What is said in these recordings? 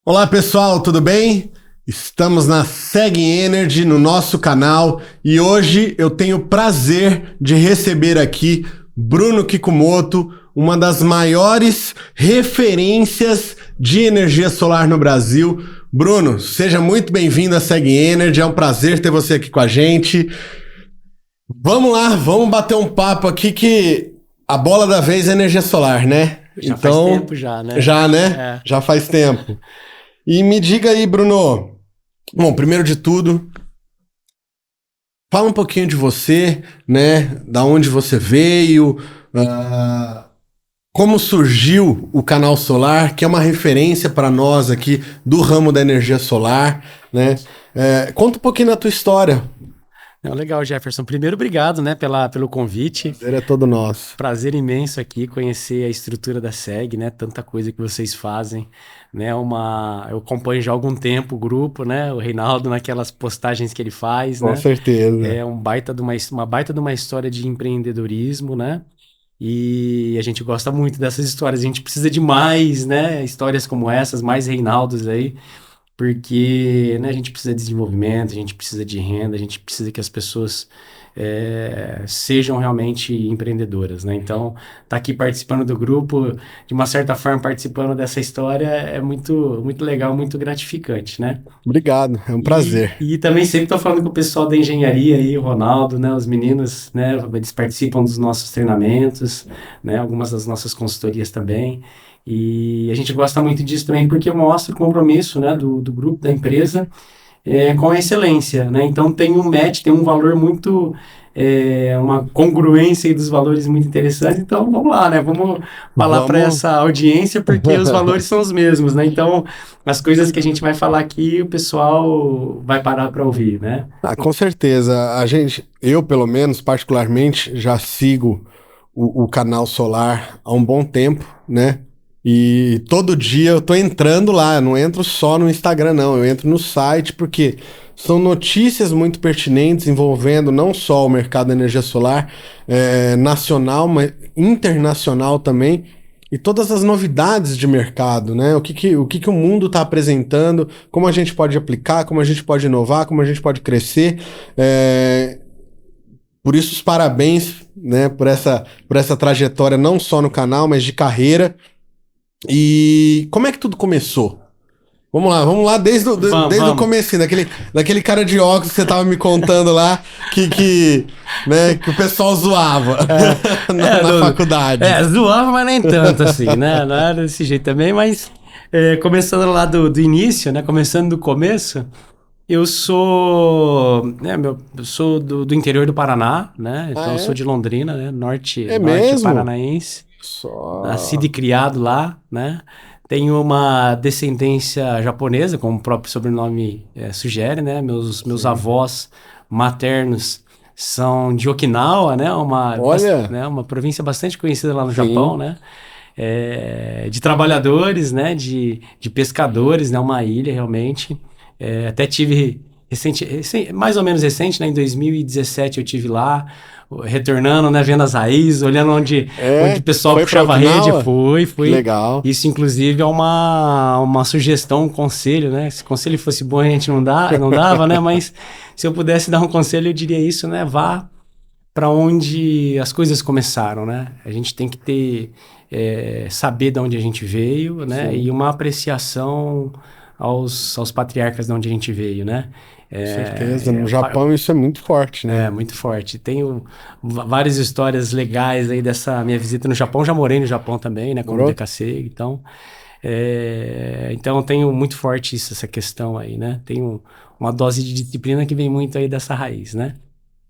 Olá pessoal, tudo bem? Estamos na Seg Energy no nosso canal e hoje eu tenho o prazer de receber aqui Bruno Kikumoto, uma das maiores referências de energia solar no Brasil. Bruno, seja muito bem-vindo à Seg Energy, é um prazer ter você aqui com a gente. Vamos lá, vamos bater um papo aqui que a bola da vez é energia solar, né? Já faz tempo já, né? Já, né? Já faz tempo. E me diga aí, Bruno. Bom, primeiro de tudo, fala um pouquinho de você, né? Da onde você veio, como surgiu o Canal Solar, que é uma referência para nós aqui do ramo da energia solar, né? Conta um pouquinho da tua história. Legal, Jefferson. Primeiro, obrigado, né, pelo convite. O prazer é todo nosso. Prazer imenso aqui conhecer a estrutura da Seg, né? Tanta coisa que vocês fazem, né? Eu acompanho já há algum tempo o grupo, né? O Reinaldo naquelas postagens que ele faz, né? Com certeza. É uma baita de uma história de empreendedorismo, né? E a gente gosta muito dessas histórias. A gente precisa de mais, né? Histórias como essas, mais Reinaldos aí. Porque, né, a gente precisa de desenvolvimento, a gente precisa de renda, a gente precisa que as pessoas sejam realmente empreendedoras, né? Então, tá aqui participando do grupo, de uma certa forma participando dessa história, é muito, muito legal, muito gratificante, né? Obrigado, é um prazer. E também sempre tô falando com o pessoal da engenharia aí, o Ronaldo, né? Os meninos, né? Eles participam dos nossos treinamentos, né? Algumas das nossas consultorias também. E a gente gosta muito disso também porque mostra o compromisso, né, do grupo, da empresa, com a excelência, né? Então tem um match, tem um valor muito, uma congruência aí dos valores muito interessante. Então vamos lá, né? Vamos falar para essa audiência porque os valores são os mesmos, né? Então as coisas que a gente vai falar aqui, o pessoal vai parar para ouvir, né? Com certeza. Eu pelo menos, particularmente, já sigo o Canal Solar há um bom tempo, né? E todo dia eu tô entrando lá, eu não entro só no Instagram não, eu entro no site porque são notícias muito pertinentes envolvendo não só o mercado da energia solar nacional, mas internacional também, e todas as novidades de mercado, né? O que o mundo está apresentando, como a gente pode aplicar, como a gente pode inovar, como a gente pode crescer. Por isso os parabéns, né, por essa trajetória não só no canal, mas de carreira. E como é que tudo começou? Vamos lá, desde o comecinho, daquele cara de óculos que você tava me contando lá, que o pessoal zoava na faculdade. Zoava, mas nem tanto assim, né? Não era desse jeito também, mas começando lá do início, né? Começando do começo, eu sou do interior do Paraná, né? Então eu sou de Londrina, né? Norte paranaense. Nascido e criado lá, né? Tenho uma descendência japonesa, como o próprio sobrenome sugere, né? Meus avós maternos são de Okinawa, né? Uma província bastante conhecida lá no Japão, né? De trabalhadores, né? De pescadores, né? Uma ilha, realmente. Até tive mais ou menos recente, né? Em 2017 eu tive lá, retornando, né, vendo as raízes, olhando onde o pessoal puxava a rede. Fui. Legal. Isso, inclusive, é uma sugestão, um conselho, né? Se o conselho fosse bom, a gente não dava, né? Mas se eu pudesse dar um conselho, eu diria isso, né? Vá para onde as coisas começaram, né? A gente tem que ter, saber de onde a gente veio, né? Sim. E uma apreciação aos patriarcas de onde a gente veio, né? Com certeza, no Japão isso é muito forte, né? Muito forte. Tenho várias histórias legais aí dessa minha visita no Japão. Já morei no Japão também, né? Como DKC, então... Então eu tenho muito forte essa questão aí, né? Tenho uma dose de disciplina que vem muito aí dessa raiz, né?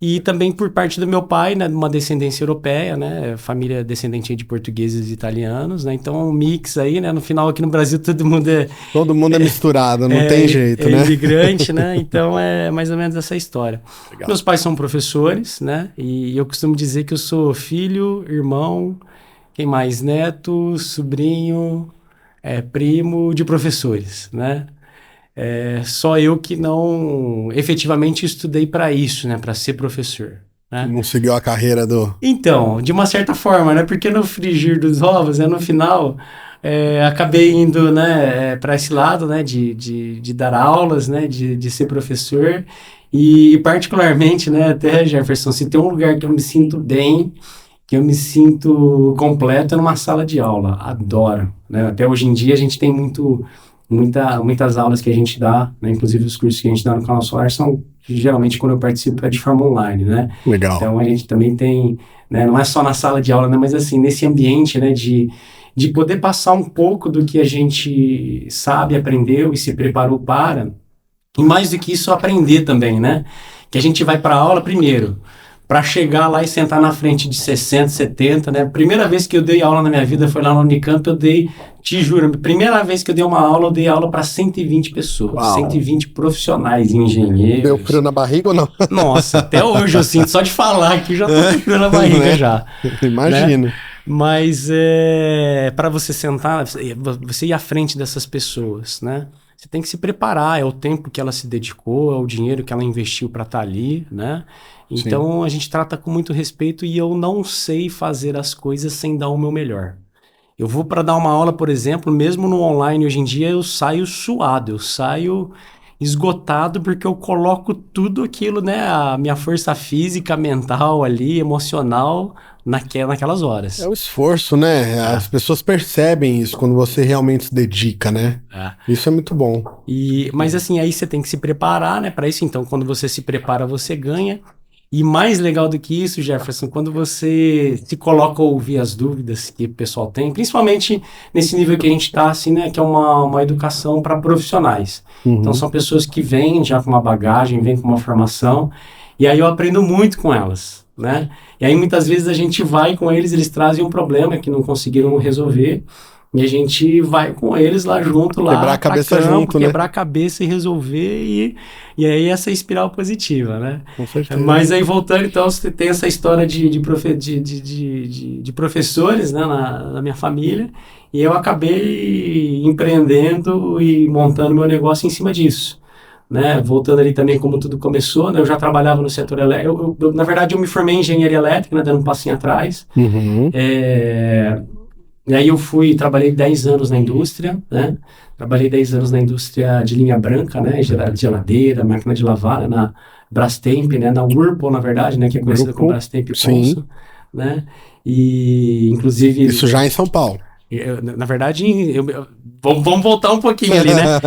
E também por parte do meu pai, né, uma descendência europeia, né, família descendente de portugueses e italianos, né, então um mix aí, né, no final aqui no Brasil todo mundo é misturado, não tem jeito, né? Imigrante, né, então é mais ou menos essa história. Legal. Meus pais são professores, né, e eu costumo dizer que eu sou filho, irmão, quem mais, neto, sobrinho, primo de professores, né. Só eu que não efetivamente estudei para isso, né, para ser professor, né? Não seguiu a carreira do... Então, de uma certa forma, né, porque no frigir dos ovos, no final, acabei indo, né, para esse lado, né, de dar aulas, né, de ser professor. E particularmente, né, até Jefferson, se tem um lugar que eu me sinto bem, que eu me sinto completo, é numa sala de aula. Adoro, né? Até hoje em dia a gente tem muitas aulas que a gente dá, né? Inclusive os cursos que a gente dá no Canal Solar são, geralmente, quando eu participo, é de forma online, né? Legal. Então a gente também tem, né, não é só na sala de aula, né, mas assim, nesse ambiente, né, de poder passar um pouco do que a gente sabe, aprendeu e se preparou para, e mais do que isso, aprender também, né? Que a gente vai para a aula primeiro, para chegar lá e sentar na frente de 60, 70, né? Primeira vez que eu dei aula na minha vida foi lá no Unicamp, te juro, primeira vez que eu dei uma aula, eu dei aula para 120 pessoas, Uau. 120 profissionais, engenheiros. Deu frio na barriga ou não? Nossa, até hoje eu sinto, só de falar aqui já tô com frio na barriga já. Imagino. Né? Mas para você sentar, você ir à frente dessas pessoas, né? Você tem que se preparar, é o tempo que ela se dedicou, é o dinheiro que ela investiu para estar ali, né? Então a gente trata com muito respeito e eu não sei fazer as coisas sem dar o meu melhor. Eu vou para dar uma aula, por exemplo, mesmo no online hoje em dia, eu saio suado, eu saio esgotado porque eu coloco tudo aquilo, né? A minha força física, mental ali, emocional, naquelas horas. É o esforço, né? As pessoas percebem isso quando você realmente se dedica, né? Isso é muito bom. Mas assim, aí você tem que se preparar, né, para isso. Então, quando você se prepara, você ganha. E mais legal do que isso, Jefferson, quando você se coloca a ouvir as dúvidas que o pessoal tem, principalmente nesse nível que a gente está, assim, né, que é uma educação para profissionais. Então, são pessoas que vêm já com uma bagagem, vêm com uma formação, e aí eu aprendo muito com elas, né? E aí, muitas vezes, a gente vai com eles trazem um problema que não conseguiram resolver, e a gente vai com eles lá junto, lá quebrar a cabeça junto, né? Quebrar a cabeça e resolver, e aí essa espiral positiva, né? Com certeza. Mas aí voltando, então, você tem essa história de professores, né, na minha família, e eu acabei empreendendo e montando meu negócio em cima disso. Né? Voltando ali também como tudo começou, né? Eu já trabalhava no setor elétrico, na verdade eu me formei em engenharia elétrica, né, dando um passinho atrás, e aí eu trabalhei 10 anos na indústria, né? Trabalhei 10 anos na indústria de linha branca, né? Geladeira, máquina de lavar, né? Na Brastemp, né? Na Whirlpool, na verdade, né? Que é conhecida como Brastemp Consul, né? E, inclusive... Isso já em São Paulo. Na verdade, vamos voltar um pouquinho ali, né?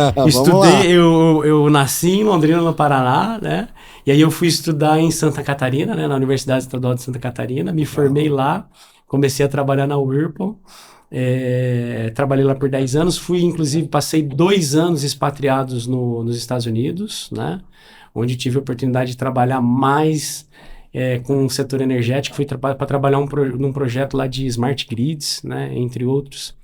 Eu nasci em Londrina, no Paraná, né? E aí eu fui estudar em Santa Catarina, né? Na Universidade Estadual de Santa Catarina, me formei lá, comecei a trabalhar na Whirlpool, trabalhei lá por 10 anos, passei 2 anos expatriados nos Estados Unidos, né? Onde tive a oportunidade de trabalhar mais com o setor energético, fui para trabalhar num projeto lá de Smart Grids, né, entre outros,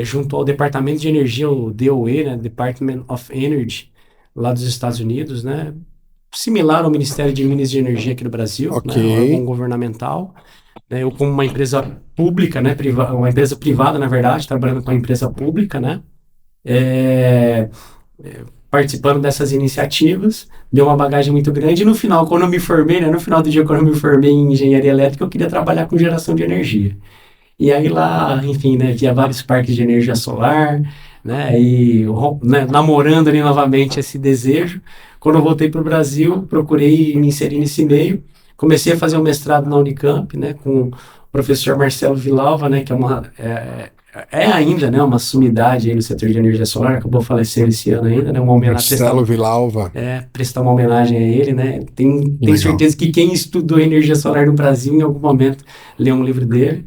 junto ao Departamento de Energia, o DOE, né, Department of Energy, lá dos Estados Unidos, né, similar ao Ministério de Minas e Energia aqui do Brasil, né, órgão governamental. Eu como uma empresa pública, né, uma empresa privada, na verdade, trabalhando com uma empresa pública, né, participando dessas iniciativas, deu uma bagagem muito grande, e no final, quando eu me formei, né, no final do dia, quando eu me formei em engenharia elétrica, eu queria trabalhar com geração de energia. E aí lá, enfim, né, via vários parques de energia solar, né, e namorando ali novamente esse desejo. Quando eu voltei para o Brasil, procurei me inserir nesse meio, comecei a fazer um mestrado na Unicamp, né, com o professor Marcelo Villalva, né, que é ainda, né, uma sumidade aí no setor de energia solar, acabou falecendo esse ano ainda, né, uma homenagem. Marcelo Villalva. Prestar uma homenagem a ele, né, tenho certeza que quem estudou energia solar no Brasil, em algum momento, leu um livro dele,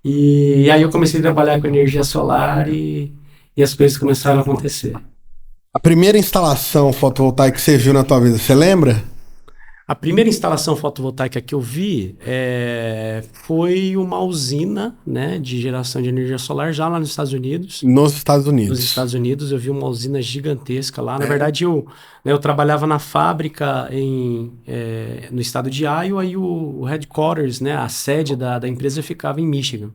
e aí eu comecei a trabalhar com energia solar e as coisas começaram a acontecer. A primeira instalação fotovoltaica que você viu na tua vida, você lembra? A primeira instalação fotovoltaica que eu vi foi uma usina, né, de geração de energia solar já lá nos Estados Unidos. Nos Estados Unidos. Nos Estados Unidos eu vi uma usina gigantesca lá. Na verdade, eu trabalhava na fábrica no estado de Iowa e o headquarters, né, a sede da empresa ficava em Michigan.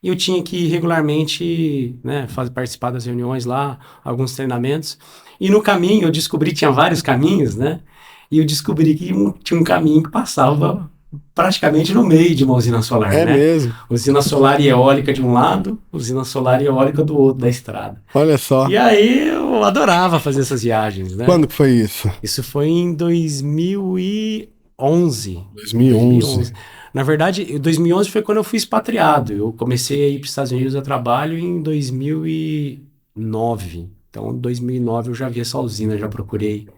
E eu tinha que regularmente, né, participar das reuniões lá, alguns treinamentos. E no caminho eu descobri, tinha vários caminhos, né? E eu descobri que tinha um caminho que passava praticamente no meio de uma usina solar, né? É mesmo? Usina solar e eólica de um lado, usina solar e eólica do outro da estrada. Olha só. E aí eu adorava fazer essas viagens, né? Quando que foi isso? Isso foi em 2011. 2011. Na verdade, 2011 foi quando eu fui expatriado. Eu comecei a ir para os Estados Unidos a trabalho em 2009. Então, em 2009 eu já vi essa usina, já procurei.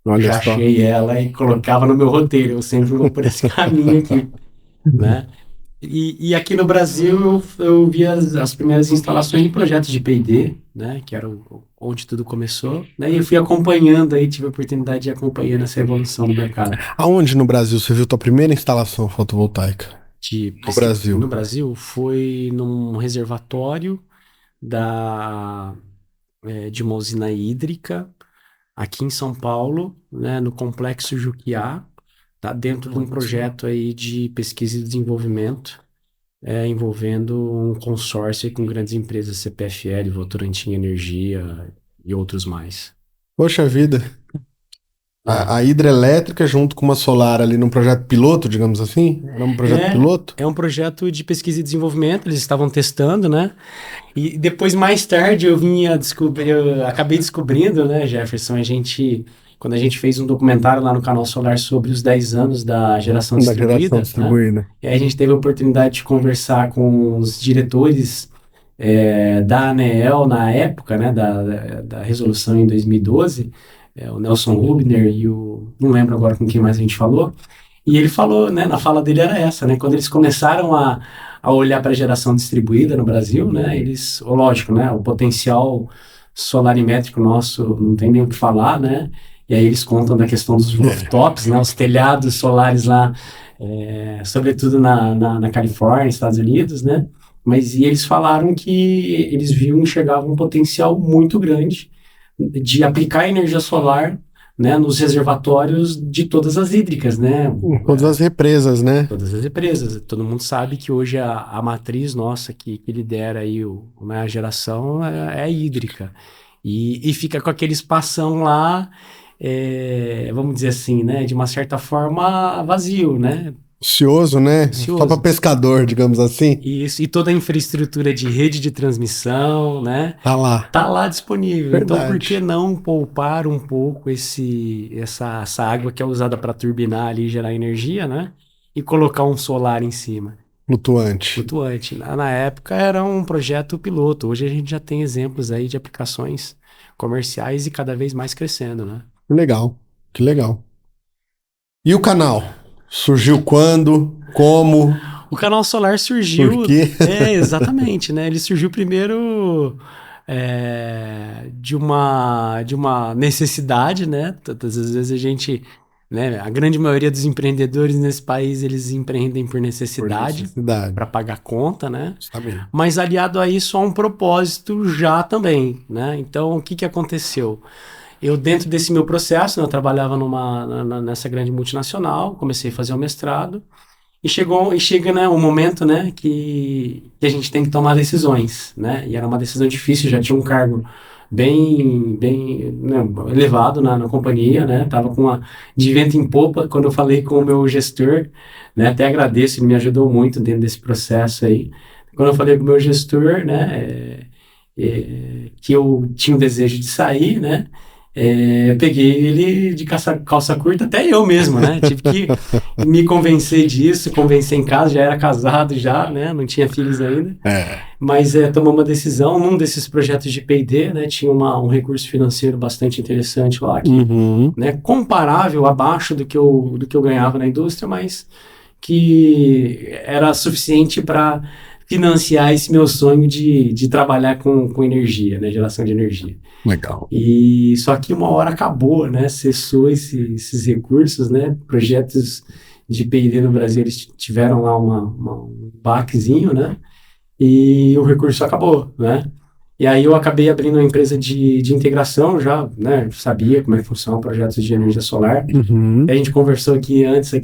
Olha já só. achei ela e colocava no meu roteiro. Eu sempre vou por esse caminho aqui, né? E aqui no Brasil eu vi as primeiras instalações de projetos de P&D, né? Que era onde tudo começou, né? E eu fui acompanhando aí, tive a oportunidade de acompanhar essa evolução do mercado. Aonde no Brasil você viu tua primeira instalação fotovoltaica? No Brasil. No Brasil foi num reservatório de uma usina hídrica aqui em São Paulo, né? No Complexo Juquiá, tá dentro de um projeto aí de pesquisa e desenvolvimento, envolvendo um consórcio com grandes empresas, CPFL, Votorantim Energia e outros mais. Poxa vida. A hidrelétrica junto com uma solar ali num projeto piloto, digamos assim? Era um projeto piloto? É um projeto de pesquisa e desenvolvimento, eles estavam testando, né? E depois, mais tarde, eu acabei descobrindo, né, Jefferson, quando a gente fez um documentário lá no Canal Solar sobre os 10 anos da geração distribuída, né? E aí a gente teve a oportunidade de conversar com os diretores da ANEEL na época, né, da resolução em 2012, o Nelson Rubner e não lembro agora com quem mais a gente falou, e ele falou, né, na fala dele era essa, né, quando eles começaram a olhar para a geração distribuída no Brasil, né, lógico, né, o potencial solarimétrico nosso não tem nem o que falar, né, e aí eles contam da questão dos rooftops, né, os telhados solares lá, sobretudo na Califórnia, Estados Unidos, né, e eles falaram que eles enxergavam um potencial muito grande de aplicar energia solar, né, nos reservatórios de todas as hídricas, né? Todas as represas, né? Todas as represas. Todo mundo sabe que hoje a matriz nossa que lidera aí a geração é hídrica. E fica com aquele espação lá, vamos dizer assim, né, de uma certa forma vazio, né? Ocioso, né? Só para pescador, digamos assim. Isso, e toda a infraestrutura de rede de transmissão, né? Tá lá disponível. Verdade. Então, por que não poupar um pouco essa água que é usada para turbinar ali e gerar energia, né? E colocar um solar em cima. Flutuante. Na época era um projeto piloto. Hoje a gente já tem exemplos aí de aplicações comerciais e cada vez mais crescendo, né? Que legal. E o canal? Surgiu quando? Como? O canal solar surgiu... Por quê? Exatamente, né? Ele surgiu primeiro de uma necessidade, né? Todas as vezes a gente... Né? A grande maioria dos empreendedores nesse país, eles empreendem por necessidade. Para pagar conta, né? Mas aliado a isso, há um propósito já também, né? Então, o que aconteceu? Eu, dentro desse meu processo, eu trabalhava nessa grande multinacional, comecei a fazer o mestrado, e chega, né, um momento, né, que a gente tem que tomar decisões, né, e era uma decisão difícil, já tinha um cargo bem né, elevado na companhia, né, tava de vento em popa. Quando eu falei com o meu gestor, né, até agradeço, ele me ajudou muito dentro desse processo aí, quando eu falei com o meu gestor, né, que eu tinha o desejo de sair, né, peguei ele de calça curta, até eu mesmo, né? Tive que me convencer disso, convencer em casa, já era casado já, né? Não tinha filhos ainda. Mas tomou uma decisão num desses projetos de P&D, né? Tinha um recurso financeiro bastante interessante lá, né? Comparável, abaixo do que eu ganhava na indústria, mas que era suficiente para financiar esse meu sonho de trabalhar com energia, né? Geração de energia. Legal. E só que uma hora acabou, né? Cessou esses recursos, né? Projetos de P&D no Brasil, eles tiveram lá um baquezinho, né? E o recurso acabou, né? E aí eu acabei abrindo uma empresa de integração já, né? Sabia como é que funciona projetos de energia solar. Uhum. A gente conversou aqui antes, né?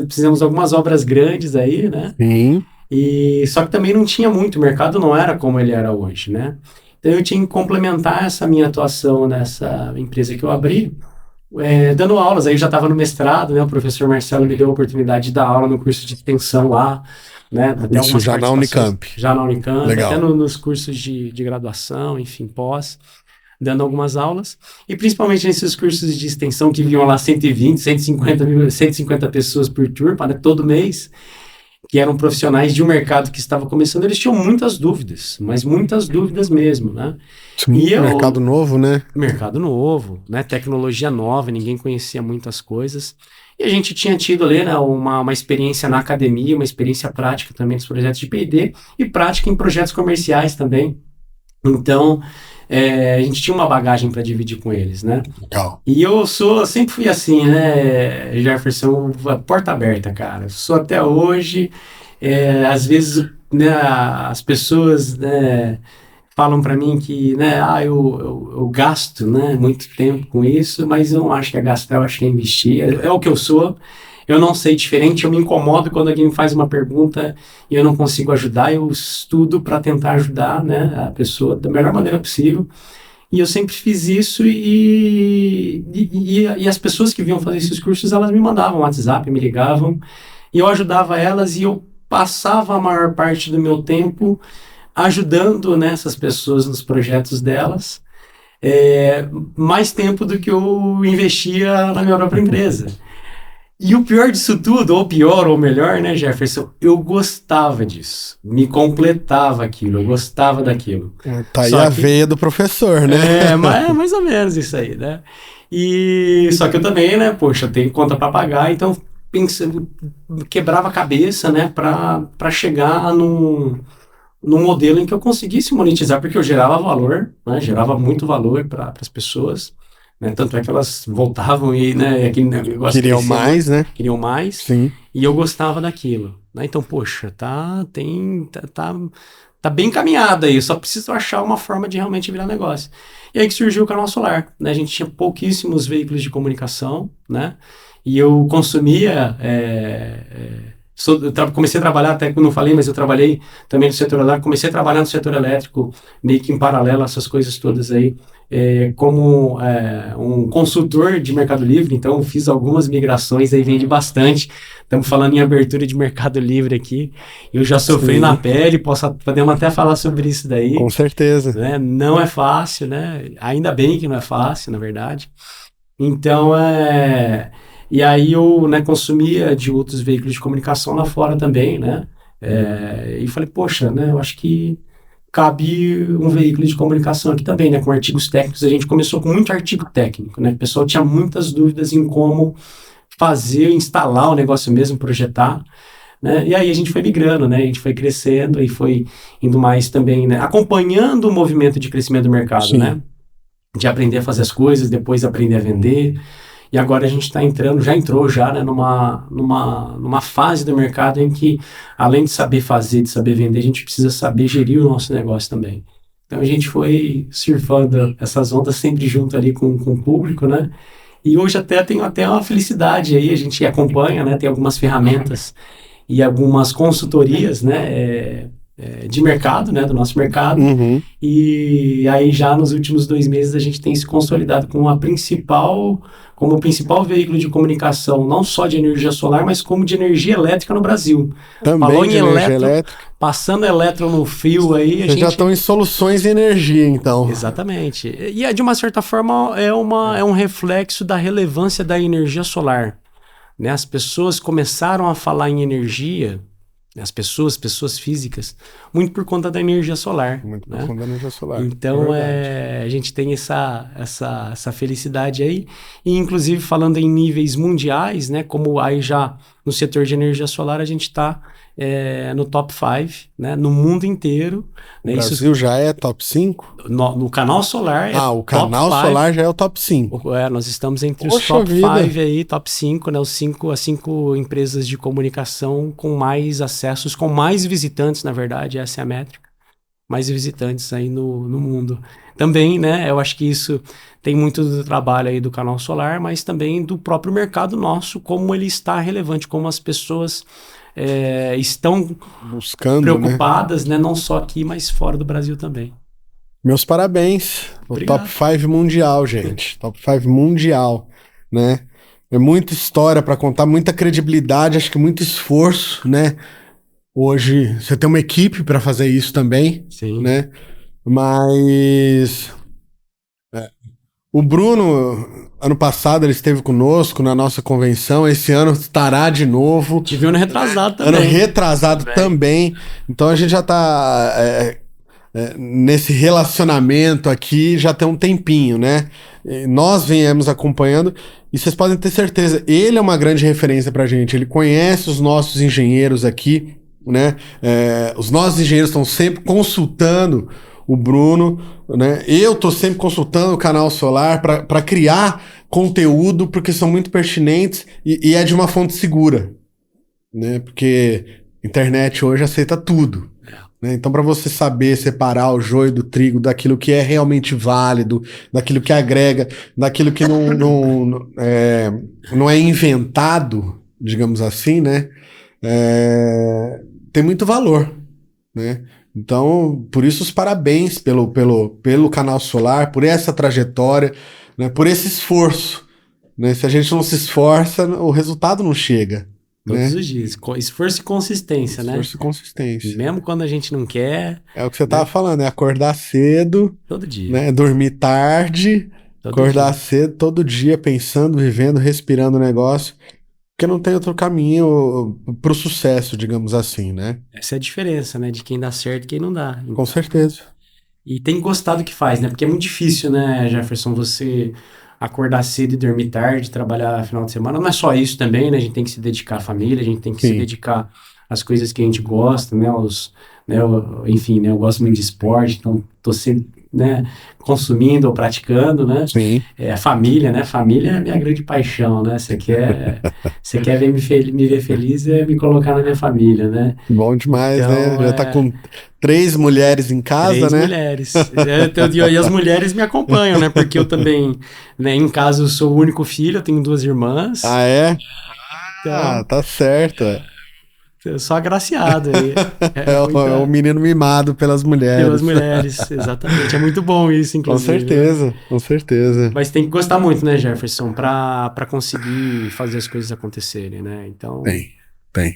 Fizemos algumas obras grandes aí, né? Sim. Só que também não tinha muito, o mercado não era como ele era hoje, né? Então eu tinha que complementar essa minha atuação nessa empresa que eu abri dando aulas. Aí eu já estava no mestrado, né? O professor Marcelo me deu a oportunidade de dar aula no curso de extensão lá, né? Até isso já na Unicamp. Já na Unicamp, legal. até nos cursos de graduação, enfim, pós, dando algumas aulas. E principalmente nesses cursos de extensão que vinham lá 120, 150 pessoas por turma, né? Todo mês, que eram profissionais de um mercado que estava começando, eles tinham muitas dúvidas, mas muitas dúvidas mesmo, né? Sim, mercado novo, né? Mercado novo, né? Tecnologia nova, ninguém conhecia muitas coisas. E a gente tinha tido ali, né, uma experiência na academia, uma experiência prática também dos projetos de P&D e prática em projetos comerciais também. Então, a gente tinha uma bagagem para dividir com eles, né? Legal. E eu sempre fui assim, né, Jefferson, porta aberta, cara. Sou até hoje, às vezes, né, as pessoas, né, falam para mim que, né, eu gasto, né, muito tempo com isso, mas eu não acho que é gastar, eu acho que é investir. É o que eu sou. Eu não sei diferente, eu me incomodo quando alguém me faz uma pergunta e eu não consigo ajudar, eu estudo para tentar ajudar, né, a pessoa da melhor maneira possível. E eu sempre fiz isso e as pessoas que vinham fazer esses cursos, elas me mandavam WhatsApp, me ligavam, e eu ajudava elas e eu passava a maior parte do meu tempo ajudando, né, essas pessoas nos projetos delas, mais tempo do que eu investia na minha própria empresa. E o pior disso tudo, ou pior ou melhor, né, Jefferson, eu gostava disso, me completava aquilo, eu gostava daquilo. Tá aí a veia do professor, né? Mais ou menos isso aí, né? E só que eu também, né, poxa, eu tenho conta para pagar, então quebrava a cabeça, né, para chegar num modelo em que eu conseguisse monetizar, porque eu gerava valor, né, gerava muito valor para as pessoas. Né? Tanto é que elas voltavam e, né, aquele negócio queriam mais, né? Queriam mais. Sim. E eu gostava daquilo. Né? Então, poxa, tá bem encaminhado aí. Eu só preciso achar uma forma de realmente virar negócio. E aí que surgiu o Canal Solar. Né? A gente tinha pouquíssimos veículos de comunicação, né? E eu consumia... comecei a trabalhar, até que eu não falei, mas eu trabalhei também no setor elétrico, comecei a trabalhar no setor elétrico, meio que em paralelo a essas coisas todas aí, como um consultor de Mercado Livre, então fiz algumas migrações, aí vende bastante, estamos falando em abertura de Mercado Livre aqui, eu já sofri Sim. na pele, podemos até falar sobre isso daí. Com certeza. Né? Não é fácil, né? Ainda bem que não é fácil, na verdade. Então, E aí eu, né, consumia de outros veículos de comunicação lá fora também, né? E falei, poxa, né, eu acho que cabe um veículo de comunicação aqui também, né? Com artigos técnicos. A gente começou com muito artigo técnico, né? O pessoal tinha muitas dúvidas em como fazer, instalar o negócio mesmo, projetar. Né? E aí a gente foi migrando, né? A gente foi crescendo e foi indo mais também, né? Acompanhando o movimento de crescimento do mercado, Sim. né? De aprender a fazer as coisas, depois aprender a vender. E agora a gente está já entrou, né, numa fase do mercado em que, além de saber fazer, de saber vender, a gente precisa saber gerir o nosso negócio também. Então a gente foi surfando essas ondas sempre junto ali com o público, né? E hoje tenho até uma felicidade aí, a gente acompanha, né? Tem algumas ferramentas e algumas consultorias, né? De mercado, né, do nosso mercado, e aí já nos últimos 2 meses a gente tem se consolidado como o principal veículo de comunicação, não só de energia solar, mas como de energia elétrica no Brasil. Também Falou de energia elétrica. Passando elétron no fio aí... Vocês já estão em soluções de energia, então. Exatamente. E de uma certa forma é um reflexo da relevância da energia solar. Né? As pessoas começaram a falar em energia... As pessoas físicas, muito por conta da energia solar. Muito por conta da energia solar. Então, a gente tem essa felicidade aí. E, inclusive, falando em níveis mundiais, né, como aí já no setor de energia solar, a gente está no top 5, né, no mundo inteiro. O Brasil já é top 5? No canal solar o canal solar já é o top 5. Nós estamos entre os top 5 aí, top 5, né, as 5 empresas de comunicação com mais acessos, com mais visitantes, na verdade, essa é a métrica. Mais visitantes aí no mundo. Também, né, eu acho que isso tem muito do trabalho aí do canal solar, mas também do próprio mercado nosso, como ele está relevante, como as pessoas... estão buscando, preocupadas, né? Não só aqui, mas fora do Brasil também. Meus parabéns. Obrigado. O top 5 mundial, gente. Top 5 mundial. né? É muita história para contar, muita credibilidade, acho que muito esforço, né? Hoje você tem uma equipe para fazer isso também, Sim. né? Mas o Bruno, ano passado, ele esteve conosco na nossa convenção. Esse ano estará de novo. Tive ano retrasado também. Ano retrasado também. Então a gente já tá nesse relacionamento aqui já tem um tempinho, né? E nós viemos acompanhando e vocês podem ter certeza, ele é uma grande referência pra gente. Ele conhece os nossos engenheiros aqui, né? Os nossos engenheiros estão sempre consultando o Bruno, né? Eu tô sempre consultando o canal Solar para criar conteúdo porque são muito pertinentes e é de uma fonte segura, né? Porque internet hoje aceita tudo. Né? Então, para você saber separar o joio do trigo, daquilo que é realmente válido, daquilo que agrega, daquilo que não é inventado, digamos assim, né? Tem muito valor, né? Então, por isso os parabéns pelo canal Solar, por essa trajetória, né? Por esse esforço, né? Se a gente não se esforça, o resultado não chega. Todos os dias. Esforço e consistência, né? Esforço e consistência. Mesmo quando a gente não quer. É o que você tava falando, é acordar cedo. Todo dia. Né? Dormir tarde. Acordar cedo, todo dia, pensando, vivendo, respirando o negócio. Porque não tem outro caminho pro sucesso, digamos assim, né? Essa é a diferença, né? De quem dá certo e quem não dá. Então, com certeza. E tem que gostar do que faz, né? Porque é muito difícil, né, Jefferson, você acordar cedo e dormir tarde, trabalhar final de semana. Não é só isso também, né? A gente tem que se dedicar à família, a gente tem que se dedicar às coisas que a gente gosta, né? Enfim, né? Eu gosto muito de esporte, então tô sempre, né, consumindo ou praticando, né? Sim. A família, né? Família é a minha grande paixão, né? Você quer ver me ver feliz é me colocar na minha família, né? Bom demais, então, né? Já tá com 3 mulheres em casa, 3 né? mulheres. E as mulheres me acompanham, né? Porque eu também, né, em casa eu sou o único filho, eu tenho 2 irmãs. Ah, é? Então, tá certo. Eu sou agraciado aí. É o menino mimado pelas mulheres. Pelas mulheres, exatamente. É muito bom isso, inclusive. Com certeza, né? Com certeza. Mas tem que gostar muito, né, Jefferson, pra conseguir fazer as coisas acontecerem, né? Então... Tem.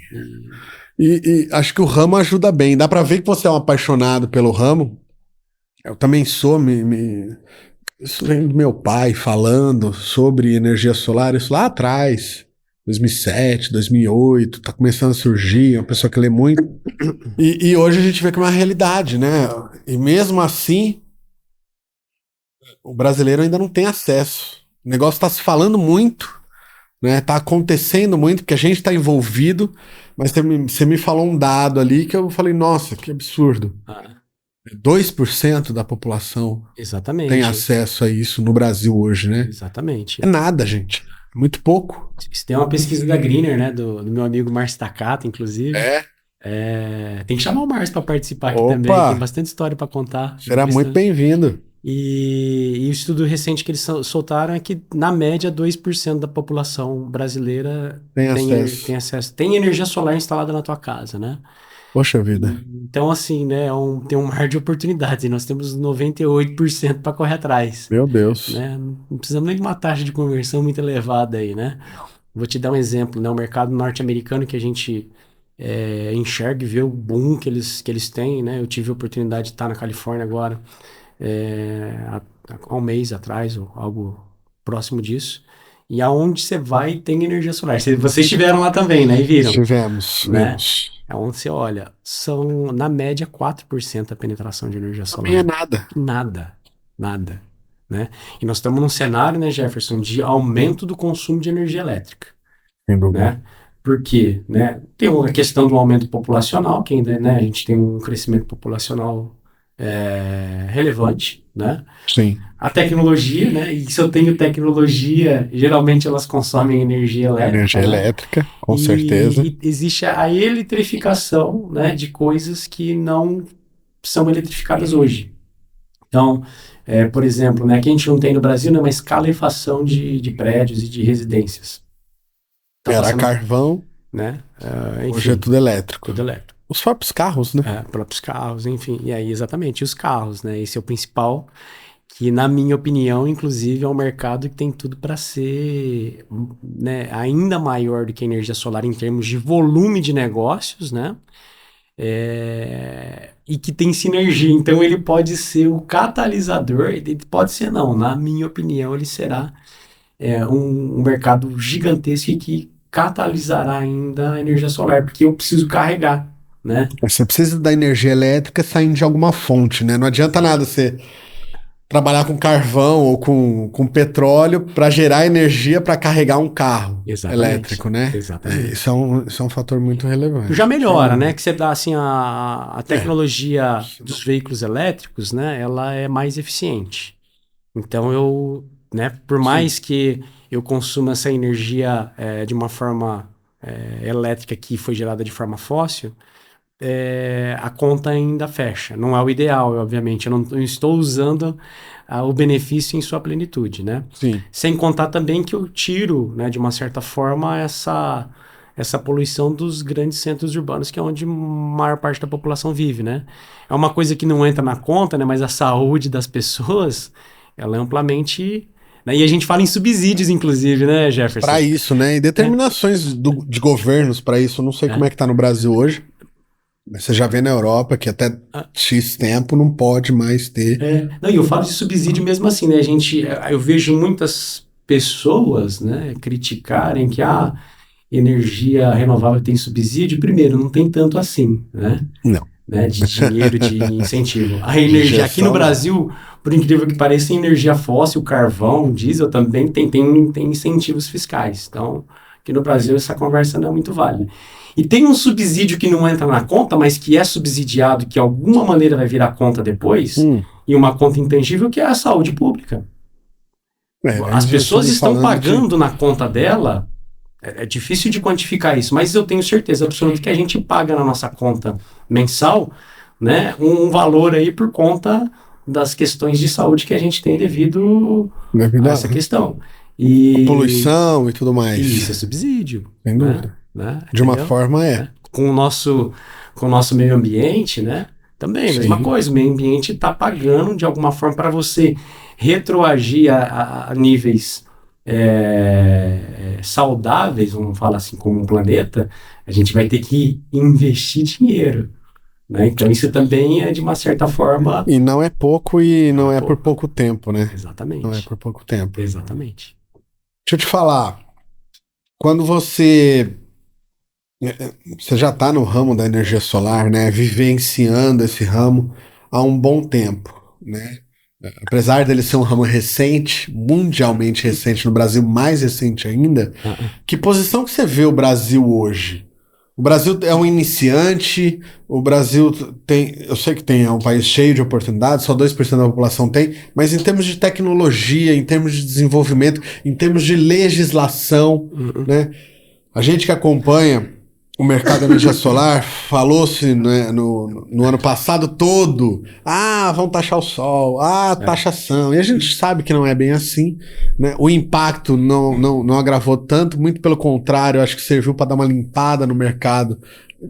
E acho que o ramo ajuda bem. Dá pra ver que você é um apaixonado pelo ramo. Eu também sou. Isso vem do meu pai falando sobre energia solar, isso lá atrás. 2007, 2008, tá começando a surgir, uma pessoa que lê muito. E hoje a gente vê que é uma realidade, né? E mesmo assim, o brasileiro ainda não tem acesso. O negócio tá se falando muito, né? Tá acontecendo muito, porque a gente tá envolvido, mas você me falou um dado ali que eu falei, nossa, que absurdo. 2% da população tem acesso a isso no Brasil hoje, né? Exatamente. É nada, gente. Muito pouco. Isso tem uma pesquisa da Greener, né? Do meu amigo Márcio Takata, inclusive. Tem que chamar o Márcio para participar aqui também. Tem bastante história para contar. Será muito bem-vindo. E o estudo recente que eles soltaram é que, na média, 2% da população brasileira tem acesso. Tem energia solar instalada na tua casa, né? Poxa vida. Então, assim, né, tem um mar de oportunidades e nós temos 98% para correr atrás. Meu Deus. Né? Não precisamos nem de uma taxa de conversão muito elevada aí, né? Vou te dar um exemplo, né? O mercado norte-americano que a gente enxerga e vê o boom que eles têm, né? Eu tive a oportunidade de estar na Califórnia agora, há um mês atrás, ou algo próximo disso. E aonde você vai tem energia solar. Vocês estiveram lá também, né? E viram? Tivemos. É onde você olha, são na média 4% a penetração de energia solar. Não é nada. Nada. Né? E nós estamos num cenário, né, Jefferson, de aumento do consumo de energia elétrica. Né? Por quê? Né? Tem uma questão do aumento populacional, que ainda, né, a gente tem um crescimento populacional relevante, né? Sim. A tecnologia, né? E se eu tenho tecnologia, geralmente elas consomem energia elétrica. Energia elétrica, com certeza. E existe a eletrificação, né, de coisas que não são eletrificadas hoje. Então, por exemplo, né, que a gente não tem no Brasil, né, uma escalefação de prédios e de residências. Era carvão, né? Enfim, hoje é tudo elétrico. Tudo elétrico. Os próprios carros, né? Próprios carros, enfim. E aí, exatamente, os carros, né? Esse é o principal. que, na minha opinião, inclusive, é um mercado que tem tudo para ser, né, ainda maior do que a energia solar em termos de volume de negócios, né? E que tem sinergia. Então, ele pode ser o catalisador, ele pode ser não, na minha opinião, ele será um mercado gigantesco e que catalisará ainda a energia solar, porque eu preciso carregar, né? Você precisa da energia elétrica saindo de alguma fonte, né? Não adianta nada você trabalhar com carvão ou com petróleo para gerar energia para carregar um carro elétrico, né? Exatamente. Isso é um fator muito relevante. Já melhora, né? Que você dá assim, a tecnologia dos veículos elétricos, né? Ela é mais eficiente. Então né? Por mais que eu consuma essa energia de uma forma elétrica que foi gerada de forma fóssil, a conta ainda fecha. Não é o ideal, obviamente. Eu não estou usando o benefício em sua plenitude, né? Sim. Sem contar também que eu tiro, né, de uma certa forma, essa poluição dos grandes centros urbanos, que é onde a maior parte da população vive, né? É uma coisa que não entra na conta, né? Mas a saúde das pessoas, ela é amplamente... Né? E a gente fala em subsídios, inclusive, né, Jefferson? Para isso, né? E determinações de governos para isso. Eu não sei como é que tá no Brasil hoje. Você já vê na Europa que até X tempo não pode mais ter. Não, e eu falo de subsídio mesmo assim, né? Eu vejo muitas pessoas, né, criticarem que a energia renovável tem subsídio. Primeiro, não tem tanto assim, né? Não. Né, de dinheiro, de incentivo. A energia aqui no Brasil, por incrível que pareça, a energia fóssil, carvão, diesel também tem incentivos fiscais. Então, aqui no Brasil essa conversa não é muito válida. E tem um subsídio que não entra na conta, mas que é subsidiado, que de alguma maneira vai virar conta depois, e uma conta intangível, que é a saúde pública. As pessoas estão pagando na conta dela, é difícil de quantificar isso, mas eu tenho certeza absoluta que a gente paga na nossa conta mensal, né, um valor aí por conta das questões de saúde que a gente tem devido a essa questão. A poluição e tudo mais. Isso é subsídio. Sem dúvida. Né? De uma forma Com o nosso meio ambiente, né? Também, a mesma coisa. O meio ambiente está pagando de alguma forma para você retroagir a níveis saudáveis, vamos falar assim, como um planeta. A gente vai ter que investir dinheiro. Né? Então isso também é de uma certa forma... E não é pouco não é por pouco tempo, né? Exatamente. Não é por pouco tempo. Exatamente. Deixa eu te falar. Quando você já está no ramo da energia solar, né? Vivenciando esse ramo há um bom tempo, né? Apesar dele ser um ramo recente, mundialmente recente, no Brasil mais recente ainda, que posição que você vê o Brasil hoje? O Brasil é um iniciante, o Brasil eu sei que é um país cheio de oportunidades, só 2% da população tem, mas em termos de tecnologia, em termos de desenvolvimento, em termos de legislação, né? A gente que acompanha o mercado da energia solar, falou-se, né, no ano passado todo, vão taxar o sol, taxação, e a gente sabe que não é bem assim, né? O impacto não agravou tanto, muito pelo contrário, acho que serviu para dar uma limpada no mercado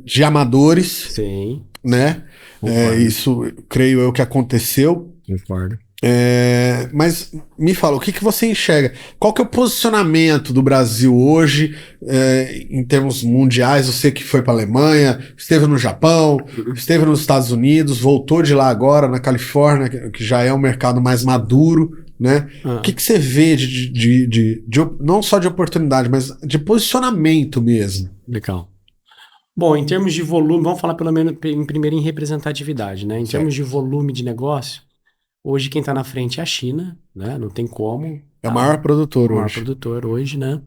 de amadores. Sim. Né? Isso, creio eu, que aconteceu. Concordo. Mas me fala, o que você enxerga? Qual que é o posicionamento do Brasil hoje em termos mundiais? Você que foi para a Alemanha, esteve no Japão, esteve nos Estados Unidos, voltou de lá agora, na Califórnia, que já é um mercado mais maduro, né? O que você vê de não só de oportunidade, mas de posicionamento mesmo? Legal. Bom, em termos de volume, vamos falar pelo menos primeiro em representatividade, né? Em termos de volume de negócio, hoje quem está na frente é a China, né? Não tem como. É o maior produtor hoje. O maior produtor hoje, né?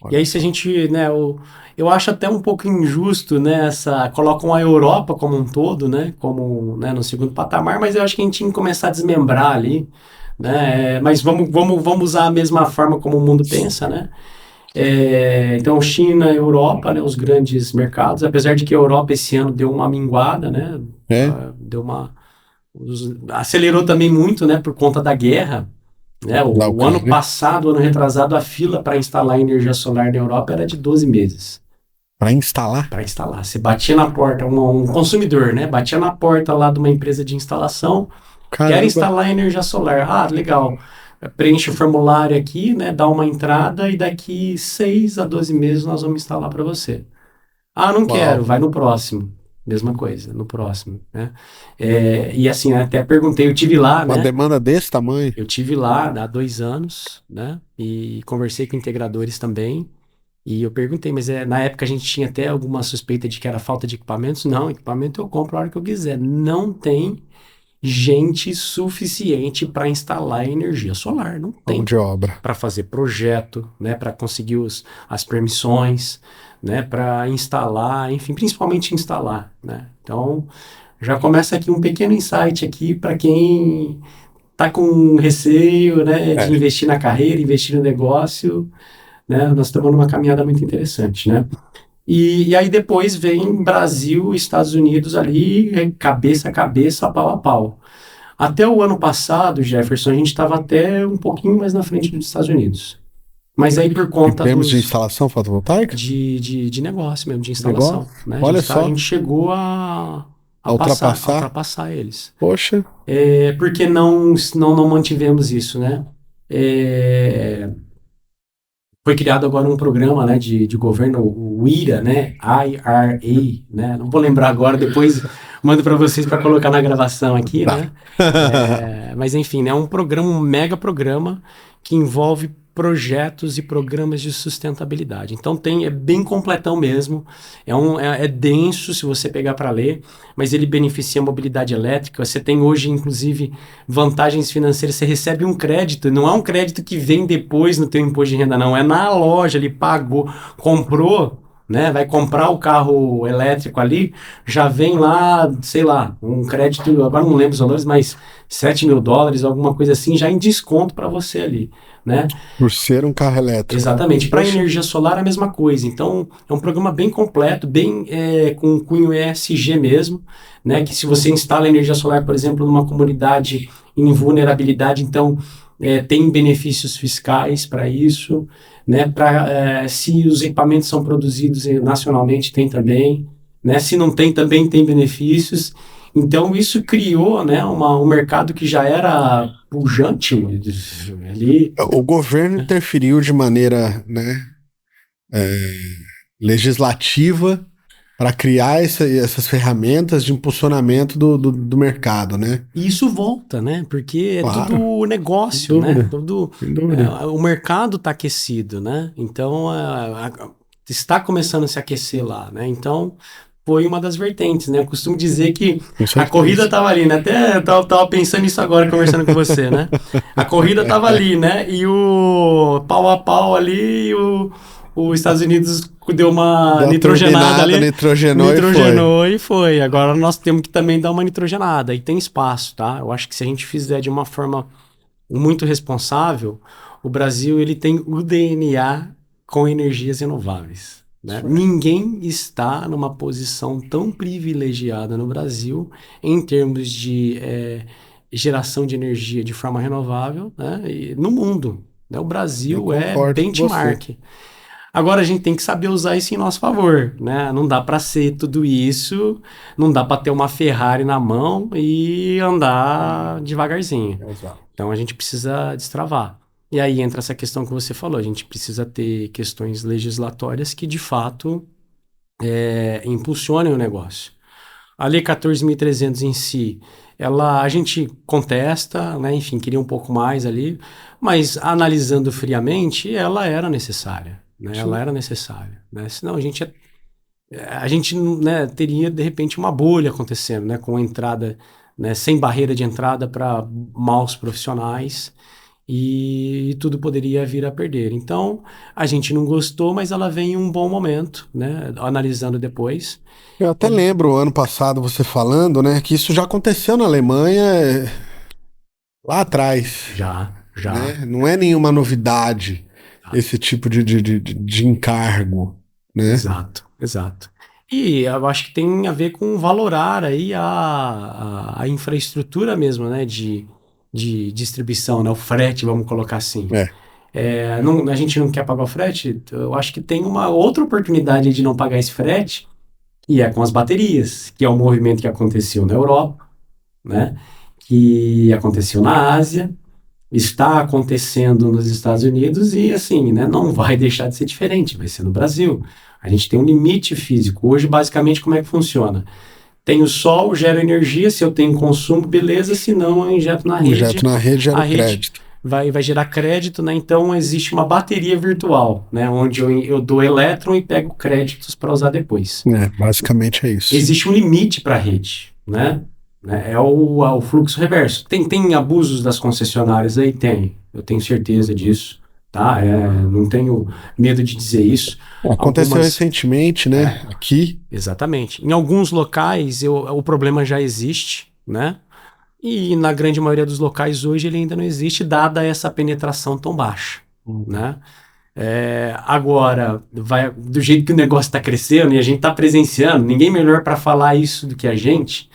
Olha. E aí se a gente, né, eu acho até um pouco injusto, né, colocam a Europa como um todo, né, como, né, no segundo patamar, mas eu acho que a gente tinha que começar a desmembrar ali, né, mas vamos usar a mesma forma como o mundo pensa, né? Então China, Europa, né, os grandes mercados, apesar de que a Europa esse ano deu uma minguada, né, acelerou também muito, né, por conta da guerra, né, o ano passado, ano retrasado, a fila para instalar energia solar na Europa era de 12 meses. Para instalar? Para instalar. Você batia na porta, um consumidor, né, batia na porta lá de uma empresa de instalação, Caramba. Quero instalar energia solar. Ah, legal. Preenche o formulário aqui, né? Dá uma entrada e daqui 6 a 12 meses nós vamos instalar para você. Ah, não quero, vai no próximo. Mesma coisa, no próximo, né? E assim, até perguntei, eu tive lá, Uma demanda desse tamanho? Eu tive lá há 2 anos, né? E conversei com integradores também. E eu perguntei, mas na época a gente tinha até alguma suspeita de que era falta de equipamentos. Não, equipamento eu compro a hora que eu quiser. Não tem gente suficiente para instalar energia solar. Não tem. Mão de obra. Para fazer projeto, né? Para conseguir as permissões, né? Para instalar, enfim, principalmente instalar, né? Então, já começa aqui um pequeno insight aqui para quem está com receio, né? De investir na carreira, investir no negócio, né? Nós estamos numa caminhada muito interessante, né? E aí depois vem Brasil, Estados Unidos ali, cabeça a cabeça, pau a pau. Até o ano passado, Jefferson, a gente estava até um pouquinho mais na frente dos Estados Unidos. Mas aí por conta em termos de instalação fotovoltaica? De negócio mesmo, de instalação. Né? Olha só. A gente chegou a ultrapassar eles. Poxa. Porque não mantivemos isso, né? Foi criado agora um programa, né, de governo, o IRA, né, IRA, né, não vou lembrar agora, depois mando para vocês para colocar na gravação aqui, né, mas enfim, é um programa, um mega programa que envolve projetos e programas de sustentabilidade. Então é bem completão mesmo, é denso se você pegar para ler, mas ele beneficia a mobilidade elétrica. Você tem hoje, inclusive, vantagens financeiras. Você recebe um crédito, não é um crédito que vem depois no teu imposto de renda, não, é na loja, ele pagou, comprou, né, vai comprar o carro elétrico ali, já vem lá, sei lá, um crédito, agora não lembro os valores, mas $7.000, alguma coisa assim, já em desconto para você ali, né? Por ser um carro elétrico. Exatamente. Para energia solar, a mesma coisa. Então, é um programa bem completo, bem com cunho ESG mesmo, né? Que se você instala energia solar, por exemplo, numa comunidade em vulnerabilidade, então tem benefícios fiscais para isso, né? Se os equipamentos são produzidos nacionalmente, tem também, né? Se não tem, também tem benefícios. Então, isso criou, né, um mercado que já era pujante ali. O governo interferiu de maneira, né, legislativa para criar essas ferramentas de impulsionamento do mercado, né? E isso volta, né? Porque Claro. Tudo negócio, né? O mercado está aquecido, né? Então, está começando a se aquecer lá, né? Então, foi uma das vertentes, né? Eu costumo dizer que a corrida estava ali, né? Até eu tava pensando nisso agora, conversando com você, né? A corrida estava ali, né? E o pau a pau ali, os Estados Unidos deu uma nitrogenada ali. Nitrogenou e foi. Agora nós temos que também dar uma nitrogenada. E tem espaço, tá? Eu acho que se a gente fizer de uma forma muito responsável, o Brasil ele tem o DNA com energias renováveis. Né? Ninguém está numa posição tão privilegiada no Brasil em termos de geração de energia de forma renovável, né? E no mundo. Né? O Brasil é benchmark. Agora a gente tem que saber usar isso em nosso favor, né? Não dá para ser tudo isso, não dá para ter uma Ferrari na mão e andar devagarzinho. Exato. Então a gente precisa destravar. E aí entra essa questão que você falou, a gente precisa ter questões legislatórias que de fato impulsionem o negócio. A Lei 14.300 em si, a gente contesta, né? Enfim, queria um pouco mais ali, mas analisando friamente, ela era necessária. Né? Ela era necessária, né? Senão a gente né, teria de repente uma bolha acontecendo, né? Com entrada, né, sem barreira de entrada para maus profissionais e tudo poderia vir a perder. Então a gente não gostou, mas ela vem em um bom momento, né? Analisando depois. Eu até lembro ano passado você falando, né, que isso já aconteceu na Alemanha lá atrás. Já. Né? Não é nenhuma novidade. Esse tipo de encargo, né? Exato. E eu acho que tem a ver com valorar aí a infraestrutura mesmo, né? De distribuição, né? O frete, vamos colocar assim. A gente não quer pagar o frete, eu acho que tem uma outra oportunidade de não pagar esse frete, e é com as baterias, que é um movimento que aconteceu na Europa, né? que aconteceu na Ásia, está acontecendo nos Estados Unidos e, assim, né, não vai deixar de ser diferente, vai ser no Brasil. A gente tem um limite físico. Hoje, basicamente, como é que funciona? Tenho sol, gero energia, se eu tenho consumo, beleza, se não, eu injeto na rede. Injeto na rede, gera crédito. Vai gerar crédito, né? Então, existe uma bateria virtual, né? Onde eu dou elétron e pego créditos para usar depois. Basicamente é isso. Existe um limite para a rede, né? É o fluxo reverso. Tem abusos das concessionárias aí? Tem. Eu tenho certeza disso, tá? Não tenho medo de dizer isso. Aconteceu recentemente, né? Aqui. Exatamente. Em alguns locais, o problema já existe, né? E na grande maioria dos locais hoje ele ainda não existe, dada essa penetração tão baixa, né? Agora, do jeito que o negócio está crescendo e a gente está presenciando, ninguém melhor para falar isso do que a gente,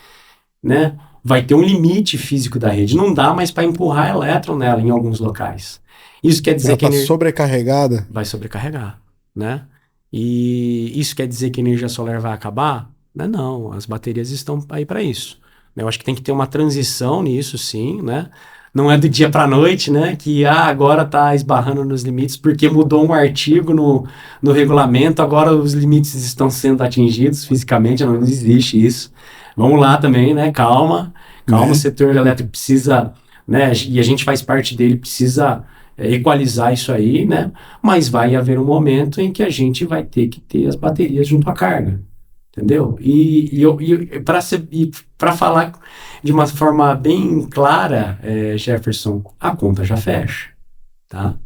né? Vai ter um limite físico da rede. Não dá mais para empurrar elétron nela em alguns locais. Isso quer dizer que está sobrecarregada? Vai sobrecarregar, né? E isso quer dizer que a energia solar vai acabar? Não, as baterias estão aí para isso. Eu acho que tem que ter uma transição nisso, sim, né? Não é do dia para a noite, né? Que agora está esbarrando nos limites porque mudou um artigo no regulamento, agora os limites estão sendo atingidos fisicamente, não existe isso. Vamos lá também, né? Calma, o setor elétrico precisa, né? E a gente faz parte dele, precisa equalizar isso aí, né? Mas vai haver um momento em que a gente vai ter que ter as baterias junto à carga. Entendeu? E para falar de uma forma bem clara, Jefferson, a conta já fecha, tá?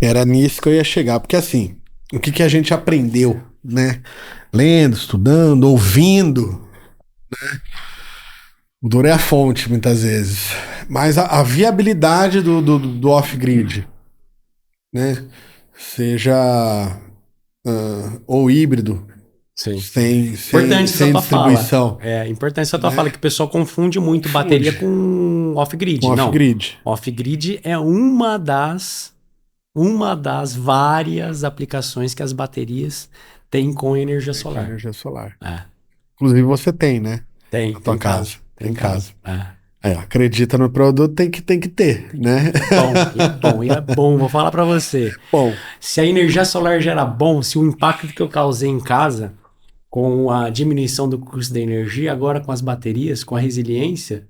Era nisso que eu ia chegar, porque assim, o que a gente aprendeu, né? Lendo, estudando, ouvindo, né? O duro é a fonte, muitas vezes. Mas a viabilidade do off-grid, né? Seja ou híbrido, sim. Sem distribuição. Importante essa tua fala, que o pessoal confunde muito bateria com off-grid. Off-grid. Off-grid é uma das várias aplicações que as baterias têm com energia solar. Energia solar. Inclusive você tem, né? Tem. Na tua casa. Tem em casa. Acredita no produto, tem que ter, né? É bom, vou falar para você. Bom. Se a energia solar gera bom, se o impacto que eu causei em casa com a diminuição do custo da energia, agora com as baterias, com a resiliência,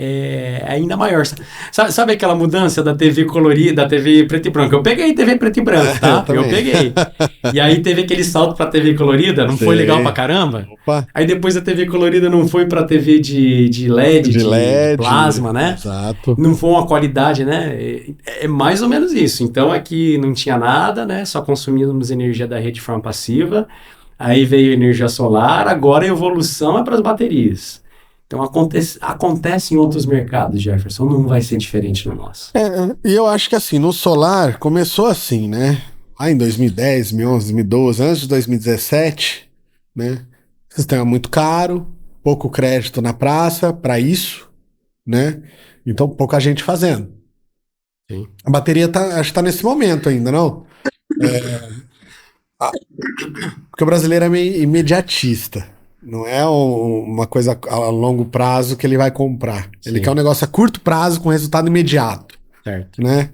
é ainda maior. Sabe aquela mudança da TV colorida, da TV preto e branco? Eu peguei TV preto e branco, tá? Eu peguei. E aí teve aquele salto pra TV colorida, não foi legal pra caramba? Opa. Aí depois a TV colorida não foi pra TV de LED, de plasma, né? Exato. Não foi uma qualidade, né? É mais ou menos isso. Então aqui não tinha nada, né? Só consumíamos energia da rede de forma passiva. Aí veio energia solar, agora a evolução é para as baterias. Então acontece em outros mercados, Jefferson, não vai ser diferente no nosso. E eu acho que assim, no solar começou assim, né? Lá em 2010, 2011, 2012, antes de 2017, né? Sistema muito caro, pouco crédito na praça para isso, né? Então pouca gente fazendo. Sim. A bateria acho que tá nesse momento ainda, não? Porque o brasileiro é meio imediatista. Não é uma coisa a longo prazo que ele vai comprar. Sim. Ele quer um negócio a curto prazo com resultado imediato. Certo. Né?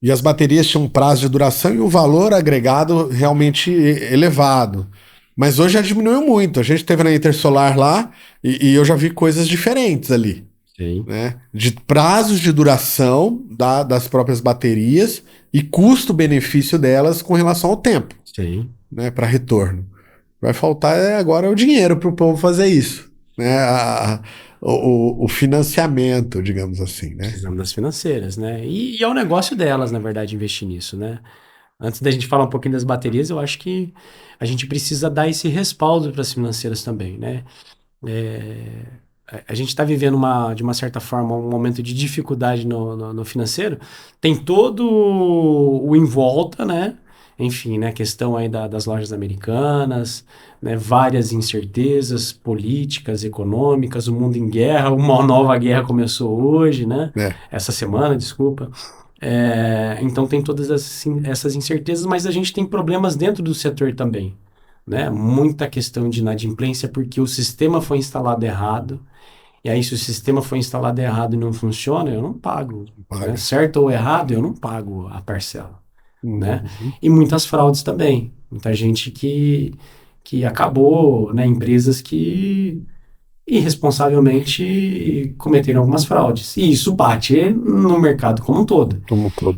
E as baterias tinham um prazo de duração e um valor agregado realmente elevado. Mas hoje já diminuiu muito. A gente teve na Intersolar lá e eu já vi coisas diferentes ali. Sim. Né? De prazos de duração das próprias baterias e custo-benefício delas com relação ao tempo. Sim. Né? Para retorno. Vai faltar agora o dinheiro para o povo fazer isso. Né? O financiamento, digamos assim. Né? Precisamos das financeiras, né? E é o negócio delas, na verdade, investir nisso, né? Antes da gente falar um pouquinho das baterias, eu acho que a gente precisa dar esse respaldo para as financeiras também, né? A gente está vivendo, de uma certa forma, um momento de dificuldade no financeiro. Tem todo o em volta, né? Enfim, né, questão aí das lojas americanas, né, várias incertezas políticas, econômicas, o mundo em guerra, uma nova guerra começou hoje, né? Essa semana, desculpa. Então tem todas essas incertezas, mas a gente tem problemas dentro do setor também, né? Muita questão de inadimplência porque o sistema foi instalado errado E aí, se o sistema foi instalado errado e não funciona, eu não pago. Né? Certo ou errado, eu não pago a parcela. Né? E muitas fraudes também. Muita gente que acabou, né? Empresas que irresponsavelmente cometeram algumas fraudes. E isso bate no mercado como um todo.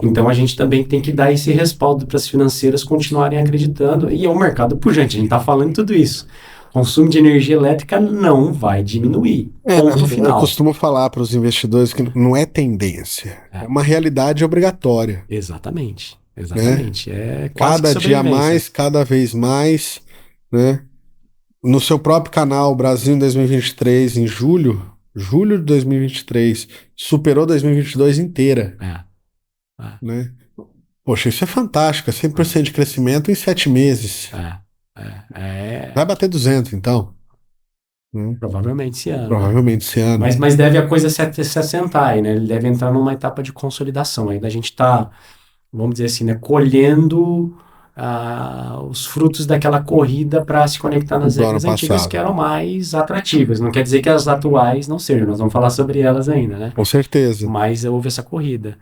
Então, a gente também tem que dar esse respaldo para as financeiras continuarem acreditando. E é um mercado pujante. A gente está falando tudo isso. Consumo de energia elétrica não vai diminuir. Ponto final. Eu costumo falar para os investidores que não é tendência. É uma realidade obrigatória. Exatamente. Exatamente. Né? Cada dia mais, cada vez mais, né? No seu próprio canal, Brasil em 2023, em julho de 2023, superou 2022 inteira. Né? Poxa, isso é fantástico. É 100% de crescimento em 7 meses. Vai bater 200, então. Provavelmente esse ano. Provavelmente esse ano. Mas deve a coisa se assentar aí, né? Ele deve entrar numa etapa de consolidação. Ainda a gente está, vamos dizer assim, né, colhendo os frutos daquela corrida para se conectar nas regras antigas que eram mais atrativas. Não quer dizer que as atuais não sejam. Nós vamos falar sobre elas ainda, né? Com certeza. Mas houve essa corrida.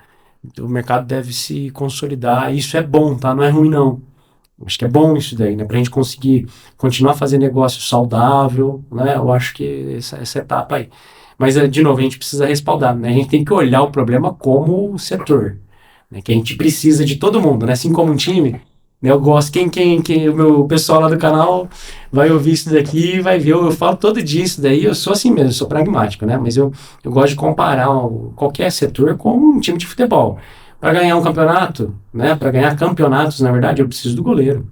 O mercado deve se consolidar. Isso é bom, tá? Não é ruim, não. Acho que é bom isso daí, né? Para a gente conseguir continuar fazendo negócio saudável, né? Eu acho que essa etapa aí. Mas, de novo, a gente precisa respaldar, né? A gente tem que olhar o problema como setor, né? Que a gente precisa de todo mundo, né? Assim como um time, né? Eu gosto, o meu pessoal lá do canal vai ouvir isso daqui e vai ver, eu falo todo dia isso daí, eu sou assim mesmo, eu sou pragmático, né? Mas eu gosto de comparar qualquer setor com um time de futebol. Para ganhar um campeonato, né? Para ganhar campeonatos, na verdade, eu preciso do goleiro.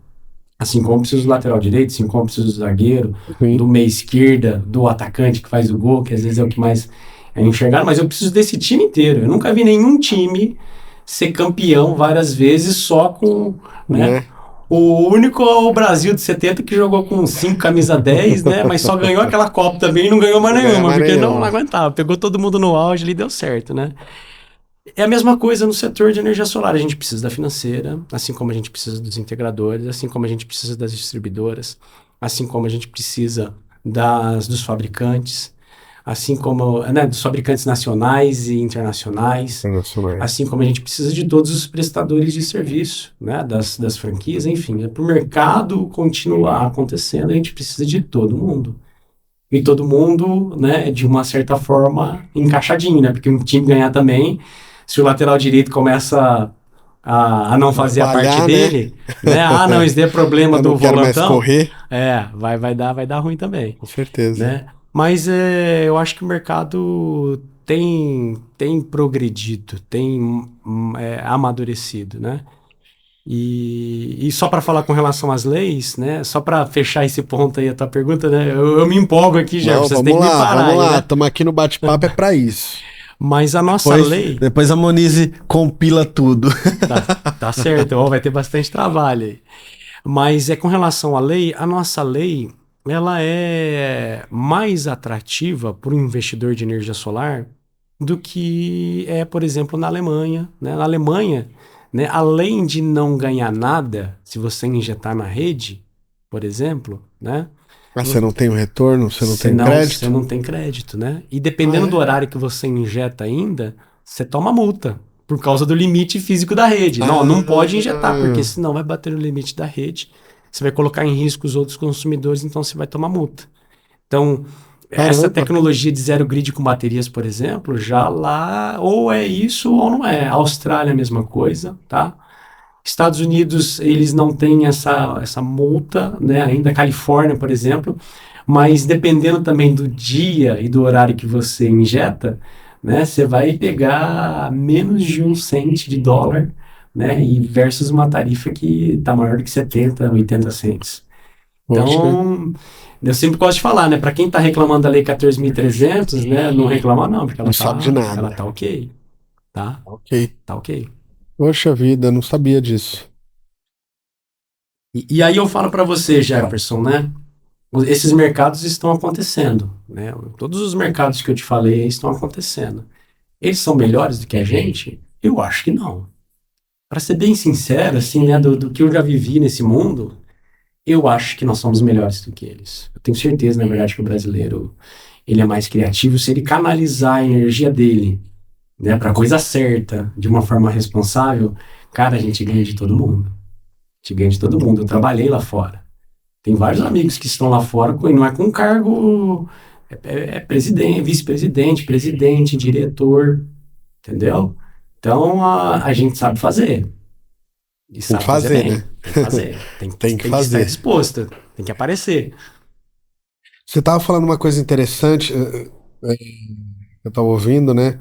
Assim como eu preciso do lateral direito, assim como eu preciso do zagueiro, do meia esquerda, do atacante que faz o gol, que às vezes é o que mais é enxergado, mas eu preciso desse time inteiro. Eu nunca vi nenhum time ser campeão várias vezes só com, né? O único é o Brasil de 70 que jogou com 5 camisa 10, né? Mas só ganhou aquela Copa também e não ganhou mais nenhuma, porque não aguentava. Pegou todo mundo no auge ali e deu certo, né? É a mesma coisa no setor de energia solar. A gente precisa da financeira, assim como a gente precisa dos integradores, assim como a gente precisa das distribuidoras, assim como a gente precisa dos fabricantes, assim como, né, dos fabricantes nacionais e internacionais, assim como a gente precisa de todos os prestadores de serviço, né, das franquias, enfim. Para o mercado continuar acontecendo, a gente precisa de todo mundo. E todo mundo, né, de uma certa forma, encaixadinho, né? Porque um time ganhar também, se o lateral direito começa a não fazer a parte dele, né? Não, isso daí é problema do volantão. Mais correr. Vai dar ruim também. Com certeza. Né? Mas eu acho que o mercado tem progredido, tem amadurecido, né? E só para falar com relação às leis, né? Só para fechar esse ponto aí, a tua pergunta, né? Eu me empolgo aqui, já. Vocês têm que me parar. Vamos lá, estamos aqui no bate-papo, é para isso. Mas a nossa lei... Depois a Monize compila tudo. Tá certo, vai ter bastante trabalho aí. Mas com relação à lei, a nossa lei, ela é mais atrativa para o investidor de energia solar do que por exemplo, na Alemanha. Né? Na Alemanha, né, além de não ganhar nada, se você injetar na rede, por exemplo, né? Mas você não tem o retorno, você não tem crédito? Você não tem crédito, né? E dependendo do horário que você injeta ainda, você toma multa por causa do limite físico da rede. Não pode injetar, porque senão vai bater no limite da rede. Você vai colocar em risco os outros consumidores, então você vai tomar multa. Então, essa tecnologia de zero grid com baterias, por exemplo, já lá ou é isso ou não é. A Austrália, a mesma coisa, tá? Estados Unidos, eles não têm essa multa, né? Ainda a Califórnia, por exemplo, mas dependendo também do dia e do horário que você injeta, né? Você vai pegar menos de 1 cento de dólar, né? E versus uma tarifa que está maior do que 70, 80 cents. Então, eu sempre gosto de falar, né? Para quem está reclamando da Lei 14.300, né? Não reclama não, porque ela sabe de nada. Ela tá ok. Tá ok. Poxa vida, não sabia disso. E aí eu falo para você, Jefferson, né? Esses mercados estão acontecendo, né? Todos os mercados que eu te falei estão acontecendo. Eles são melhores do que a gente? Eu acho que não. Para ser bem sincero, assim, né? Do que eu já vivi nesse mundo, eu acho que nós somos melhores do que eles. Eu tenho certeza, na verdade, que o brasileiro, ele é mais criativo, se ele canalizar a energia dele, né, para coisa certa, de uma forma responsável, cara, a gente ganha de todo mundo. A gente ganha de todo mundo. Eu trabalhei lá fora. Tem vários amigos que estão lá fora, não é com cargo, é presidente, vice-presidente, presidente, diretor, entendeu? Então a gente sabe fazer. E sabe fazer bem. Né? Tem que fazer. Tem que fazer. Estar disposto, tem que aparecer. Você estava falando uma coisa interessante, eu estava ouvindo, né?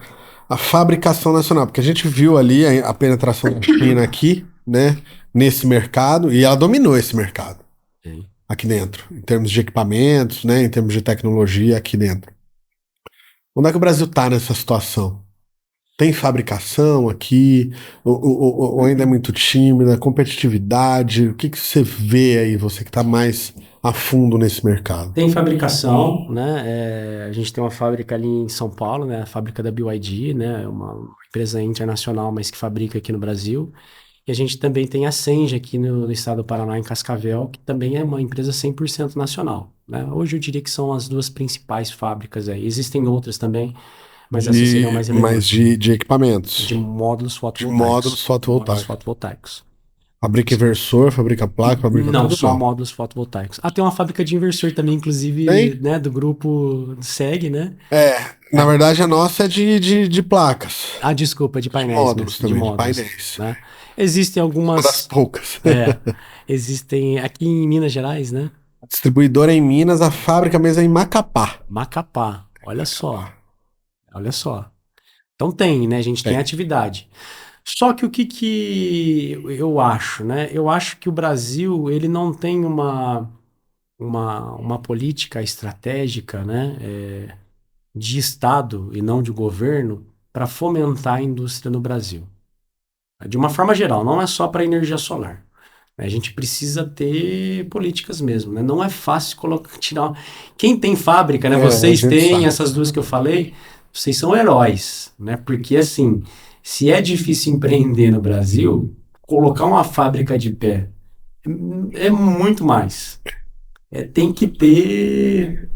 A fabricação nacional, porque a gente viu ali a penetração da China aqui, né? Nesse mercado, e ela dominou esse mercado. Sim. Aqui dentro, em termos de equipamentos, né? Em termos de tecnologia aqui dentro. Onde é que o Brasil está nessa situação? Tem fabricação aqui? Ou ainda é muito tímida? Competitividade? O que você vê aí, você que está mais a fundo nesse mercado? Tem fabricação, né? A gente tem uma fábrica ali em São Paulo, né? A fábrica da BYD, né? Uma empresa internacional, mas que fabrica aqui no Brasil. E a gente também tem a Senge aqui no estado do Paraná, em Cascavel, que também é uma empresa 100% nacional, né? Hoje eu diria que são as duas principais fábricas aí. Existem outras também, mas essas seriam mais relevantes. Mas de equipamentos? De módulos fotovoltaicos. Módulos fotovoltaicos. Fabrica inversor, fabrica placa, fabrica tudo? Não, só módulos fotovoltaicos. Tem uma fábrica de inversor também, inclusive, né, do grupo SEG, né? Na verdade a nossa é de placas. Desculpa, de painéis. De módulos também, de painéis. Né? Existem algumas... Uma das poucas. Existem aqui em Minas Gerais, né? A distribuidora é em Minas, a fábrica mesmo é em Macapá. Olha só. Então tem, né? A gente tem atividade. Só que o que eu acho, né? Eu acho que o Brasil, ele não tem uma política estratégica, né? De Estado e não de governo para fomentar a indústria no Brasil. De uma forma geral, não é só para energia solar. A gente precisa ter políticas mesmo, né? Não é fácil tirar... Quem tem fábrica, né? Vocês têm essas duas que eu falei, vocês são heróis, né? Porque, assim, se é difícil empreender no Brasil, colocar uma fábrica de pé é muito mais. Tem que ter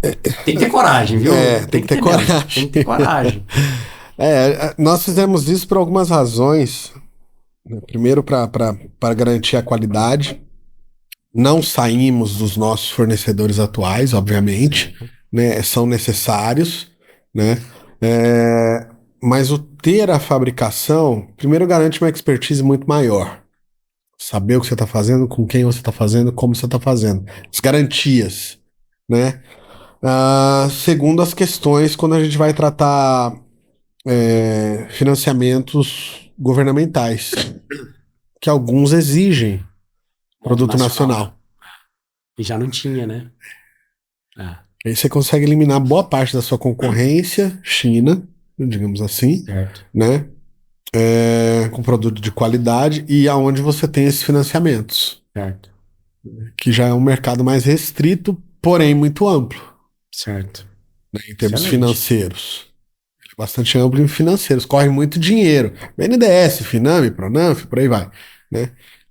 coragem, viu? Tem que ter coragem. Tem que ter coragem. Nós fizemos isso por algumas razões. Primeiro, para garantir a qualidade. Não saímos dos nossos fornecedores atuais, obviamente, né? São necessários, né? Mas o ter a fabricação, primeiro garante uma expertise muito maior. Saber o que você está fazendo, com quem você está fazendo, como você está fazendo. As garantias, né? Segundo, as questões quando a gente vai tratar financiamentos governamentais, que alguns exigem produto nacional. E já não tinha, né? Aí você consegue eliminar boa parte da sua concorrência, China, digamos assim, né? Com produto de qualidade e aonde você tem esses financiamentos. Certo. Que já é um mercado mais restrito, porém muito amplo. Certo. Né, em termos financeiros. Bastante amplo em financeiros. Corre muito dinheiro. BNDES, Finame, Pronamp, por aí vai. Né?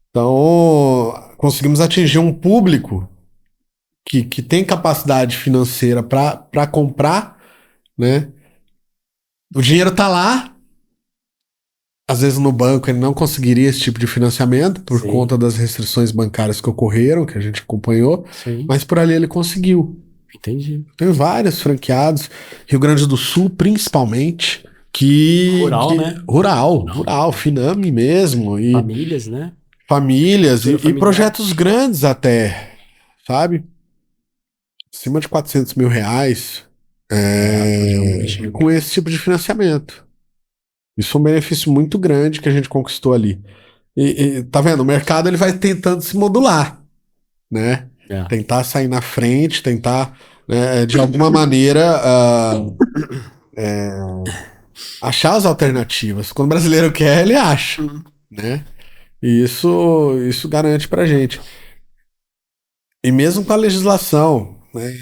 Então, conseguimos atingir um público que tem capacidade financeira para comprar, né? O dinheiro está lá. Às vezes no banco ele não conseguiria esse tipo de financiamento por conta das restrições bancárias que ocorreram, que a gente acompanhou, mas por ali ele conseguiu. Entendi. Tem vários franqueados, Rio Grande do Sul principalmente, né? Rural, Finame mesmo. E famílias, né? Famílias e projetos grandes até, sabe? Acima de R$400 mil com esse tipo de financiamento. Isso é um benefício muito grande que a gente conquistou ali. E tá vendo? O mercado ele vai tentando se modular, né? Tentar sair na frente, tentar, né, de alguma maneira achar as alternativas. Quando o brasileiro quer, ele acha, né? E isso garante pra gente. E mesmo com a legislação, né?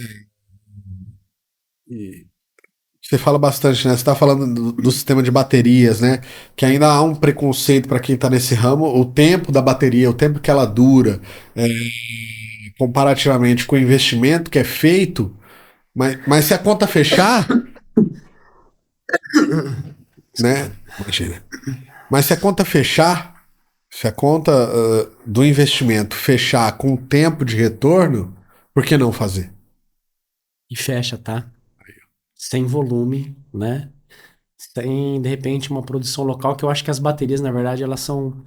Você fala bastante, né? Você está falando do sistema de baterias, né? Que ainda há um preconceito para quem está nesse ramo. O tempo da bateria, o tempo que ela dura, comparativamente com o investimento que é feito, Mas se a conta fechar, né? Imagina. Mas se a conta fechar, se a conta do investimento fechar com tempo de retorno, por que não fazer? E fecha, tá? Sem volume, né? Sem, de repente, uma produção local, que eu acho que as baterias, na verdade, elas são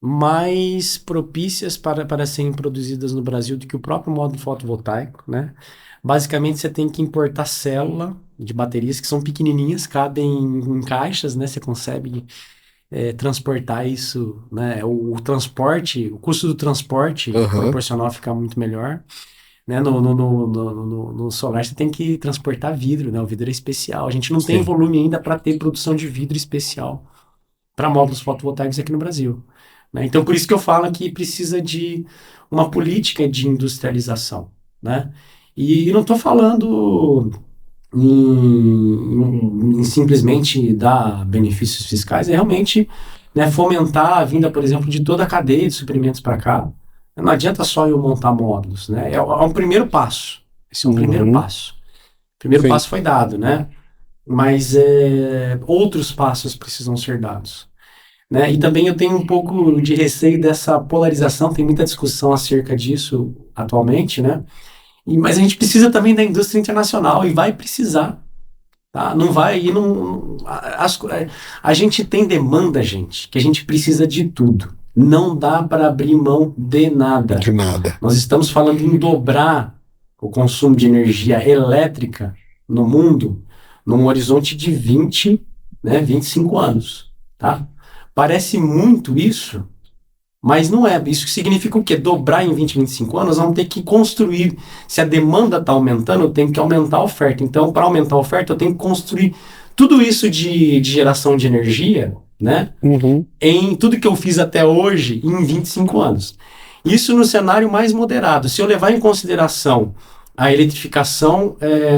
mais propícias para serem produzidas no Brasil do que o próprio módulo fotovoltaico, né? Basicamente, você tem que importar célula de baterias que são pequenininhas, cabem em caixas, né? Você consegue transportar isso, né? O transporte, o custo do transporte proporcional fica muito melhor. Né? No solar você tem que transportar vidro, né? O vidro é especial. A gente não tem volume ainda para ter produção de vidro especial para módulos fotovoltaicos aqui no Brasil. Né? Então, por isso que eu falo que precisa de uma política de industrialização. Né? E não estou falando em simplesmente dar benefícios fiscais, é realmente, né, fomentar a vinda, por exemplo, de toda a cadeia de suprimentos para cá. Não adianta só eu montar módulos, né? É um primeiro passo. Esse é um primeiro passo. O primeiro passo foi dado, né? Mas outros passos precisam ser dados. Né? E também eu tenho um pouco de receio dessa polarização, tem muita discussão acerca disso atualmente, né? Mas a gente precisa também da indústria internacional e vai precisar. Tá? Não vai, e não, a gente tem demanda, gente, que a gente precisa de tudo. Não dá para abrir mão de nada. De nada. Nós estamos falando em dobrar o consumo de energia elétrica no mundo num horizonte de 20, né, 25 anos. Tá? Parece muito isso, mas não é. Isso significa o quê? Dobrar em 20, 25 anos, nós vamos ter que construir. Se a demanda está aumentando, eu tenho que aumentar a oferta. Então, para aumentar a oferta, eu tenho que construir tudo isso de geração de energia, né? Em tudo que eu fiz até hoje em 25 anos. Isso no cenário mais moderado. Se eu levar em consideração a eletrificação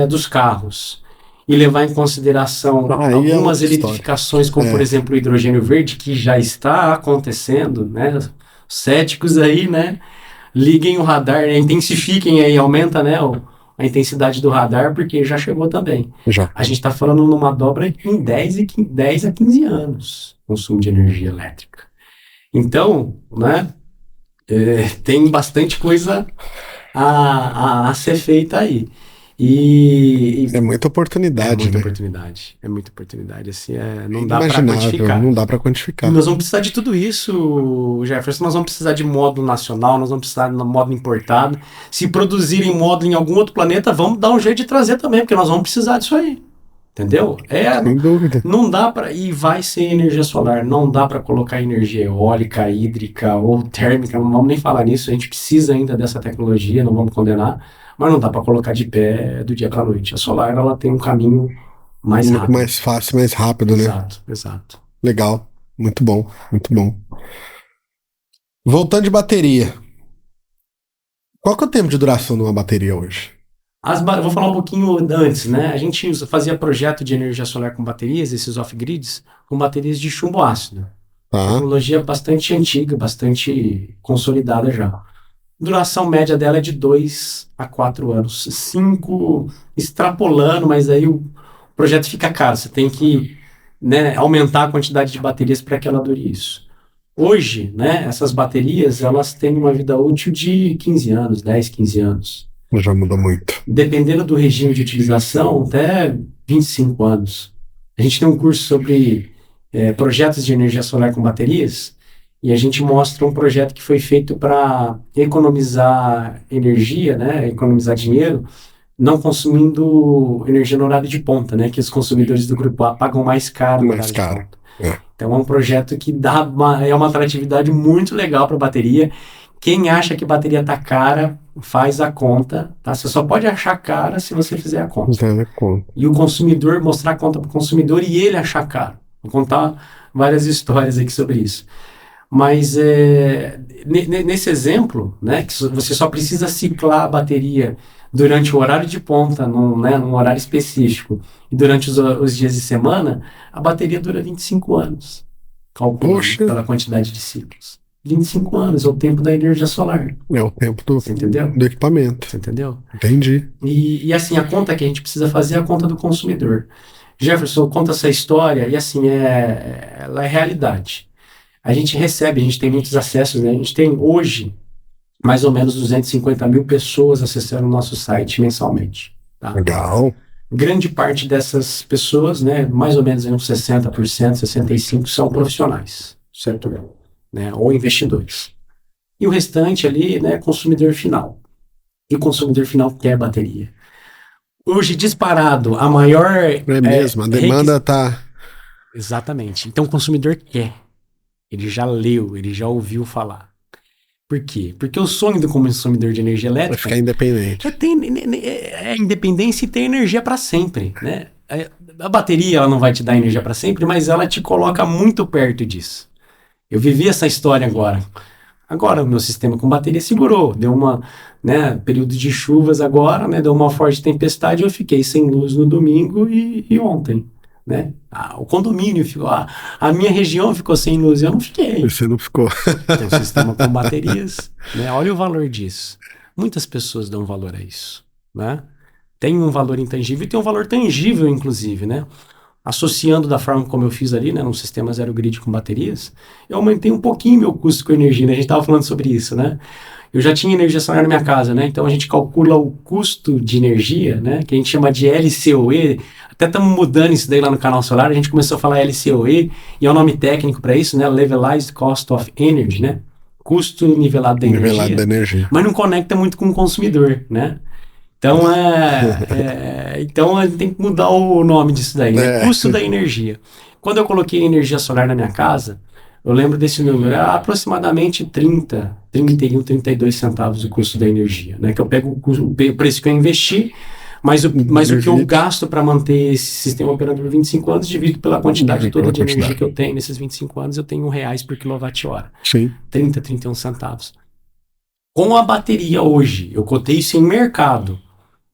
dos carros e levar em consideração algumas eletrificações, como por exemplo o hidrogênio verde, que já está acontecendo, né? Os céticos aí, né? Liguem o radar, né? Intensifiquem aí, aumenta, né? A intensidade do radar, porque já chegou também. A gente está falando numa dobra em 10 a 15 anos, consumo de energia elétrica. Então, né? Tem bastante coisa a ser feita aí. É muita oportunidade, né? É muita oportunidade, assim, não dá para quantificar. Não dá para quantificar. E nós vamos precisar de tudo isso, Jefferson, nós vamos precisar de módulo nacional, nós vamos precisar de módulo importado. Se produzirem módulo em algum outro planeta, vamos dar um jeito de trazer também, porque nós vamos precisar disso aí. Entendeu? Sem dúvida. Não dá para, e vai ser energia solar, não dá para colocar energia eólica, hídrica ou térmica, não vamos nem falar nisso, a gente precisa ainda dessa tecnologia, não vamos condenar, mas não dá para colocar de pé do dia para a noite. A solar, ela tem um caminho mais rápido. Mais fácil, mais rápido, né? Exato. Legal, muito bom, muito bom. Voltando de bateria, qual que é o tempo de duração de uma bateria hoje? Vou falar um pouquinho antes, né? A gente fazia projeto de energia solar com baterias, esses off-grids, com baterias de chumbo ácido. Tecnologia bastante antiga, bastante consolidada já. Duração média dela é de 2 a 4 anos. 5 extrapolando, mas aí o projeto fica caro. Você tem que, né, aumentar a quantidade de baterias para que ela dure isso. Hoje, né, essas baterias, elas têm uma vida útil de 15 anos, 10, 15 anos. Já mudou muito. Dependendo do regime de utilização, até 25 anos. A gente tem um curso sobre projetos de energia solar com baterias, e a gente mostra um projeto que foi feito para economizar energia, né, economizar dinheiro, não consumindo energia no horário de ponta, né, que os consumidores do grupo A pagam mais caro no horário de ponta. Então é um projeto que é uma atratividade muito legal para a bateria. Quem acha que bateria tá cara, faz a conta, tá? Você só pode achar cara se você fizer a conta. E o consumidor, mostrar a conta para o consumidor e ele achar caro. Vou contar várias histórias aqui sobre isso. Mas nesse exemplo, né, que você só precisa ciclar a bateria durante o horário de ponta, num horário específico, e durante os dias de semana, a bateria dura 25 anos. Calculando pela quantidade de ciclos. 25 anos, é o tempo da energia solar. É o tempo do equipamento. Você entendeu? Entendi. E assim, a conta que a gente precisa fazer é a conta do consumidor. Jefferson, conta essa história e assim, ela é realidade. A gente tem muitos acessos, né? A gente tem hoje mais ou menos 250 mil pessoas acessando o nosso site mensalmente. Tá? Legal. Grande parte dessas pessoas, né, mais ou menos uns 60%, 65% são profissionais, certo? Né, ou investidores. E o restante ali, né, consumidor final. E o consumidor final quer bateria. Hoje, disparado, a maior... É mesmo, a demanda está... Exatamente. Então, o consumidor quer. Ele já leu, ele já ouviu falar. Por quê? Porque o sonho do consumidor de energia elétrica... É ficar independente. É independência e ter energia para sempre, né? A bateria, ela não vai te dar energia para sempre, mas ela te coloca muito perto disso. Eu vivi essa história agora. Agora o meu sistema com bateria segurou. Deu uma, né, período de chuvas agora, né, deu uma forte tempestade e eu fiquei sem luz no domingo e ontem, né? O condomínio ficou, a minha região ficou sem luz, eu não fiquei. Você não ficou. Tem um sistema com baterias, né? Olha o valor disso. Muitas pessoas dão valor a isso, né? Tem um valor intangível e tem um valor tangível, inclusive, né? Associando da forma como eu fiz ali, né, no sistema zero grid com baterias, eu aumentei um pouquinho meu custo com energia, né? A gente estava falando sobre isso, né? Eu já tinha energia solar na minha casa, né? Então a gente calcula o custo de energia, né? Que a gente chama de LCOE. Até estamos mudando isso daí lá no canal solar. A gente começou a falar LCOE e é o nome técnico para isso, né? Levelized Cost of Energy, né? Custo nivelado da energia. Mas não conecta muito com o consumidor, né? Então, então a gente tem que mudar o nome disso daí, né? Custo da energia. Quando eu coloquei energia solar na minha casa, eu lembro desse número, era aproximadamente 31, 32 centavos o custo da energia, né? Que eu pego o preço que eu investi, mas o que eu gasto para manter esse sistema operando por 25 anos, divido pela quantidade toda de energia que eu tenho nesses 25 anos, eu tenho R$1 por quilowatt-hora. Sim. 30, 31 centavos. Com a bateria hoje, eu cotei isso em mercado.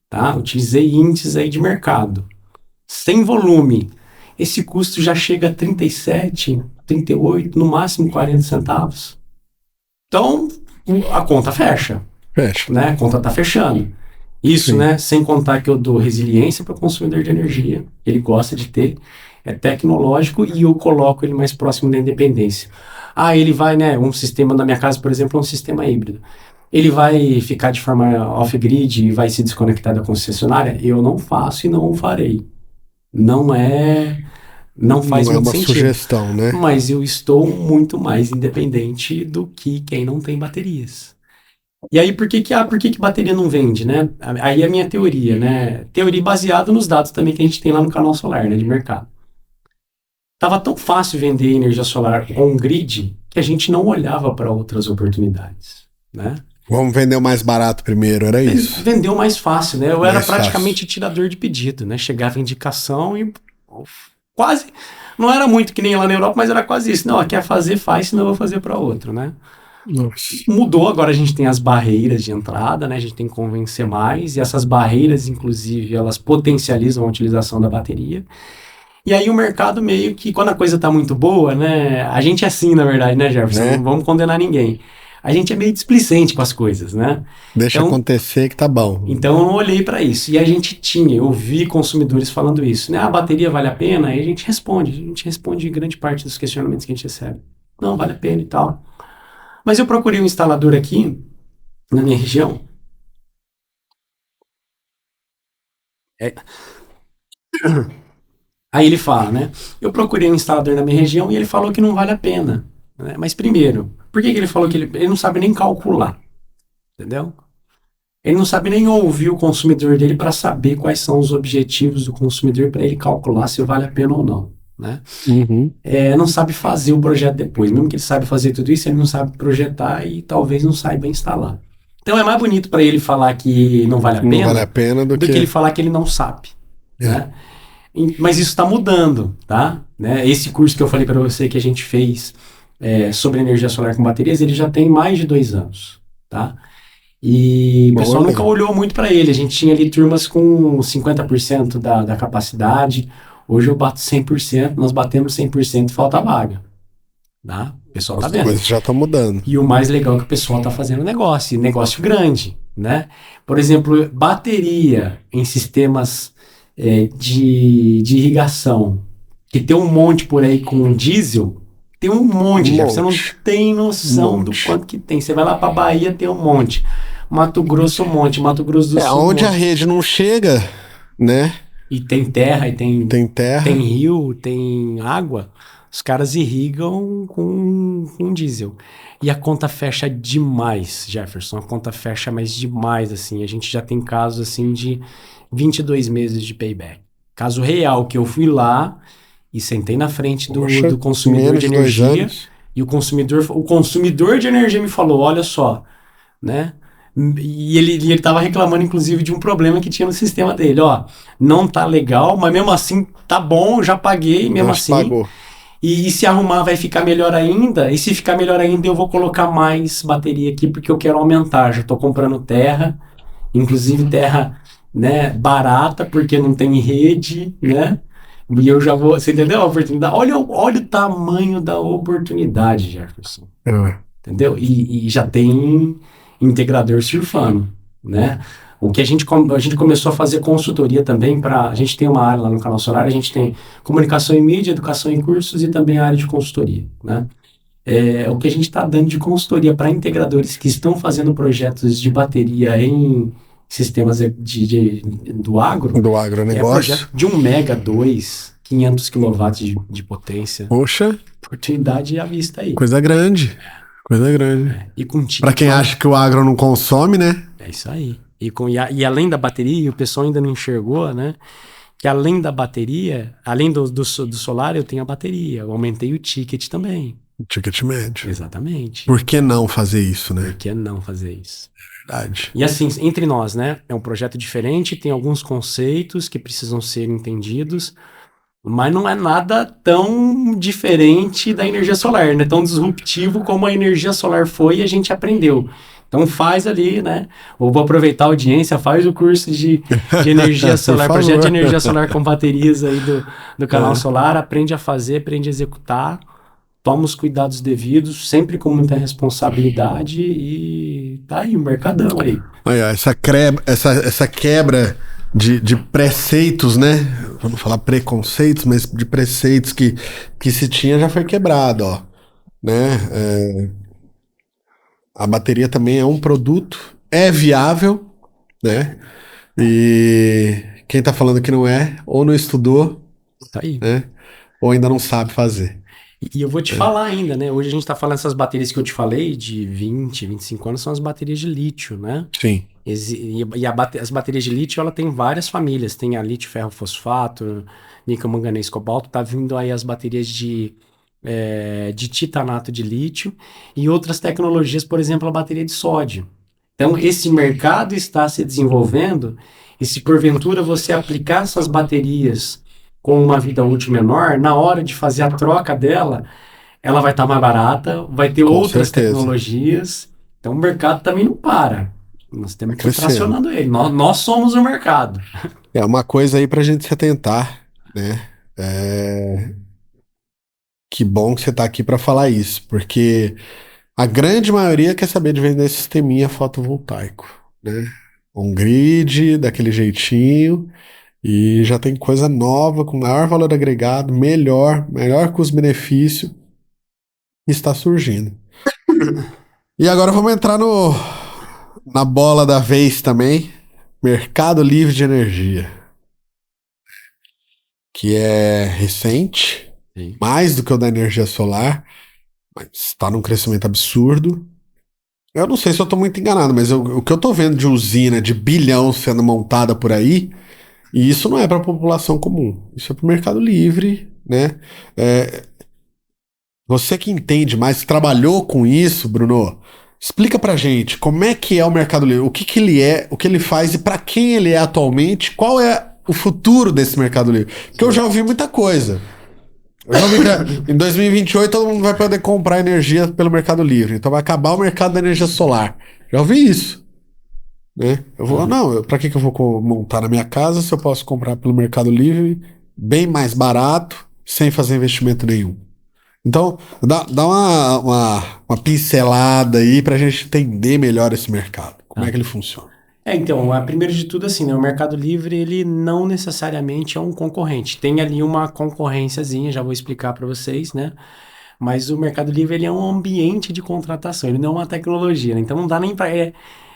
Tá? Utilizei índices aí de mercado. Sem volume, esse custo já chega a 37, 38, no máximo 40 centavos. Então, a conta fecha. Né? A conta está fechando. Isso, né? Sem contar que eu dou resiliência para o consumidor de energia. Ele gosta de ter. É tecnológico e eu coloco ele mais próximo da independência. Ele vai, né? Um sistema na minha casa, por exemplo, é um sistema híbrido. Ele vai ficar de forma off-grid e vai se desconectar da concessionária? Eu não faço e não o farei. Não faz muito sentido. Não é uma sugestão, né? Mas eu estou muito mais independente do que quem não tem baterias. E aí, por que bateria não vende, né? Aí é a minha teoria, né? Teoria baseada nos dados também que a gente tem lá no canal solar, né? De mercado. Tava tão fácil vender energia solar on-grid que a gente não olhava para outras oportunidades, né? Vamos vender o mais barato primeiro, era isso? Vendeu mais fácil, né? Eu era praticamente tirador de pedido, né? Chegava indicação e quase... Não era muito que nem lá na Europa, mas era quase isso. Não, quer fazer, faz, senão eu vou fazer para outro, né? Nossa. Mudou, agora a gente tem as barreiras de entrada, né? A gente tem que convencer mais. E essas barreiras, inclusive, elas potencializam a utilização da bateria. E aí o mercado meio que, quando a coisa tá muito boa, né? A gente é assim, na verdade, né, Jefferson? Não vamos condenar ninguém. A gente é meio displicente com as coisas, né? Deixa acontecer que tá bom. Então eu olhei para isso. E a gente eu ouvi consumidores falando isso, né? A bateria vale a pena? Aí a gente responde grande parte dos questionamentos que a gente recebe. Não, vale a pena e tal. Mas eu procurei um instalador aqui, na minha região. Aí ele fala, né? Eu procurei um instalador na minha região e ele falou que não vale a pena. Né? Mas primeiro, por que ele falou que ele não sabe nem calcular? Entendeu? Ele não sabe nem ouvir o consumidor dele para saber quais são os objetivos do consumidor para ele calcular se vale a pena ou não. Né? Uhum. Não sabe fazer o projeto depois. Mesmo que ele sabe fazer tudo isso, ele não sabe projetar e talvez não saiba instalar. Então é mais bonito para ele falar que não vale a pena, do que ele falar que ele não sabe. Né? Mas isso está mudando, tá? Né? Esse curso que eu falei para você que a gente fez sobre energia solar com baterias, ele já tem mais de 2 anos, tá? E o pessoal nunca olhou muito para ele. A gente tinha ali turmas com 50% da capacidade. Hoje eu bato 100%, nós batemos 100%, falta vaga, tá? O pessoal tá vendo. As coisas já estão mudando. E o mais legal é que o pessoal tá fazendo negócio grande, né? Por exemplo, bateria em sistemas de irrigação, que tem um monte por aí com diesel, tem um monte. Você não tem noção do quanto que tem. Você vai lá pra Bahia, tem um monte. Mato Grosso, um monte. Mato Grosso do Sul, onde a rede não chega, né? E tem terra, e tem terra. Tem rio, tem água. Os caras irrigam com diesel. E a conta fecha demais, Jefferson. A conta fecha, mas demais, assim. A gente já tem casos, assim, de 22 meses de payback. Caso real, que eu fui lá e sentei na frente do consumidor de energia. E o consumidor de energia me falou, olha só, né? E ele tava reclamando, inclusive, de um problema que tinha no sistema dele. Ó, não tá legal, mas mesmo assim tá bom, já paguei, mesmo assim. Pagou. E se arrumar vai ficar melhor ainda. E se ficar melhor ainda, eu vou colocar mais bateria aqui, porque eu quero aumentar. Já tô comprando terra, inclusive terra, né, barata, porque não tem rede, né? E eu já vou... Você entendeu a oportunidade? Olha o tamanho da oportunidade, Jefferson. Entendeu? E já tem integrador surfando, né? O que a gente começou a fazer consultoria também a gente tem uma área lá no Canal Solar, a gente tem comunicação e mídia, educação em cursos e também a área de consultoria, né? O que a gente está dando de consultoria para integradores que estão fazendo projetos de bateria em sistemas do agro. Do agronegócio. Projeto de 1 mega, 2, 500 kW de potência. Poxa. Oportunidade à vista aí. Coisa grande. Coisa grande. Para quem acha que o agro não consome, né? É isso aí. E além da bateria, o pessoal ainda não enxergou, né? Que além da bateria, além do solar, eu tenho a bateria. Eu aumentei o ticket também. O ticket médio. Exatamente. Por que não fazer isso, né? Por que não fazer isso? É verdade. E assim, entre nós, né? É um projeto diferente, tem alguns conceitos que precisam ser entendidos, mas não é nada tão diferente da energia solar, não é tão disruptivo como a energia solar foi e a gente aprendeu. Então faz ali, né? Ou vou aproveitar a audiência, faz o curso de energia solar, projeto de energia solar com baterias aí do Canal Solar, aprende a fazer, aprende a executar, toma os cuidados devidos, sempre com muita responsabilidade e tá aí, um mercadão aí. Essa quebra de preceitos, né? Vamos falar preconceitos, mas de preceitos que se tinha já foi quebrado, ó. Né? A bateria também é um produto, é viável, né? E quem tá falando que não é, ou não estudou, tá aí, né? Ou ainda não sabe fazer. E eu vou te falar ainda, né? Hoje a gente tá falando essas baterias que eu te falei, de 20, 25 anos, são as baterias de lítio, né? Sim. As baterias de lítio, ela tem várias famílias. Tem a lítio ferro fosfato, níquel manganês cobalto. Tá vindo aí as baterias de titanato de lítio e outras tecnologias, por exemplo, a bateria de sódio. Então, esse mercado está se desenvolvendo e se porventura você aplicar essas baterias com uma vida útil menor, na hora de fazer a troca dela, ela vai estar mais barata, vai ter outras tecnologias. Então, o mercado também não para. Nós temos que ir tracionando ele. Nós somos o mercado. É uma coisa aí pra gente se atentar, né? Que bom que você tá aqui para falar isso, porque a grande maioria quer saber de vender sisteminha fotovoltaico, né? Um grid daquele jeitinho e já tem coisa nova com maior valor agregado, melhor custo-benefício está surgindo. E agora vamos entrar na bola da vez também, Mercado Livre de Energia, que é recente. Sim. Mais do que o da energia solar, mas está num crescimento absurdo. Eu não sei se eu estou muito enganado, mas o que eu estou vendo de usina de bilhão sendo montada por aí, e isso não é para a população comum, isso é para o Mercado Livre, né? Você que entende mais, trabalhou com isso, Bruno, explica pra gente como é que é o Mercado Livre, o que ele é, o que ele faz e para quem ele é atualmente, qual é o futuro desse Mercado Livre. Porque eu já ouvi muita coisa. Eu já ouvi que em 2028 todo mundo vai poder comprar energia pelo Mercado Livre. Então vai acabar o mercado da energia solar. Já ouvi isso. Né? Pra que eu vou montar na minha casa se eu posso comprar pelo Mercado Livre bem mais barato, sem fazer investimento nenhum? Então, dá uma pincelada aí para a gente entender melhor esse mercado. Como é que ele funciona? Então, primeiro de tudo, assim, né, o Mercado Livre, ele não necessariamente é um concorrente. Tem ali uma concorrênciazinha, já vou explicar para vocês, né? Mas o Mercado Livre, ele é um ambiente de contratação, ele não é uma tecnologia, né? Então não dá nem para...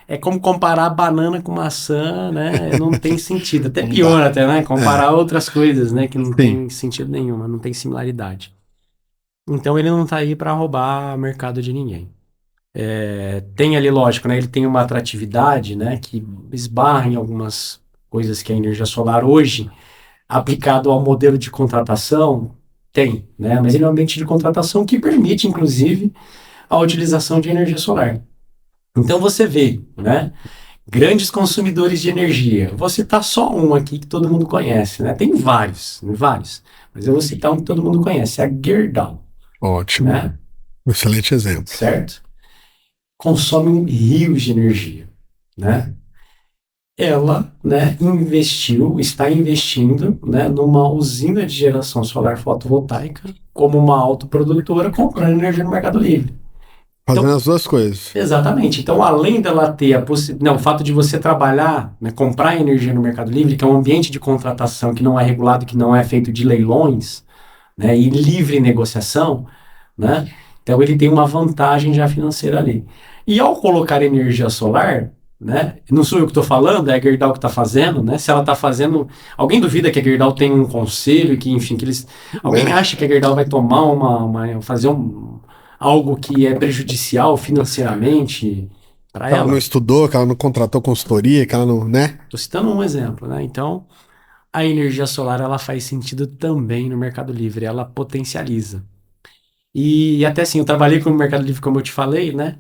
É como comparar banana com maçã, né? Não tem sentido. Até pior, até, né? Comparar outras coisas, né? Que não tem sentido nenhum, não tem similaridade. Então ele não tá aí para roubar mercado de ninguém. Tem ali, lógico, né? Ele tem uma atratividade, né? Que esbarra em algumas coisas que a energia solar hoje, aplicado ao modelo de contratação, tem, né? Mas ele é um ambiente de contratação que permite, inclusive, a utilização de energia solar. Então você vê, né? Grandes consumidores de energia. Vou citar só um aqui que todo mundo conhece, né? Tem vários, mas eu vou citar um que todo mundo conhece, a Gerdau. Ótimo. Né? Excelente exemplo. Certo? Consome rios de energia, né? Ela, né, está investindo, né, numa usina de geração solar fotovoltaica como uma autoprodutora comprando energia no Mercado Livre. Fazendo as duas coisas. Exatamente. Então, além dela ter o fato de você trabalhar, né, comprar energia no Mercado Livre, que é um ambiente de contratação que não é regulado, que não é feito de leilões, né, e livre negociação, né? Então ele tem uma vantagem já financeira ali. E ao colocar energia solar, né? Não sou eu que estou falando, é a Gerdau que está fazendo, né? Se ela está fazendo, alguém duvida que a Gerdau tem um conselho, que enfim, que eles, alguém acha que a Gerdau vai tomar fazer algo que é prejudicial financeiramente para ela? Ela não estudou, que ela não contratou consultoria, que ela não, né? Estou citando um exemplo, né? Então a energia solar ela faz sentido também no Mercado Livre, ela potencializa. E até assim, eu trabalhei com o Mercado Livre, como eu te falei, né?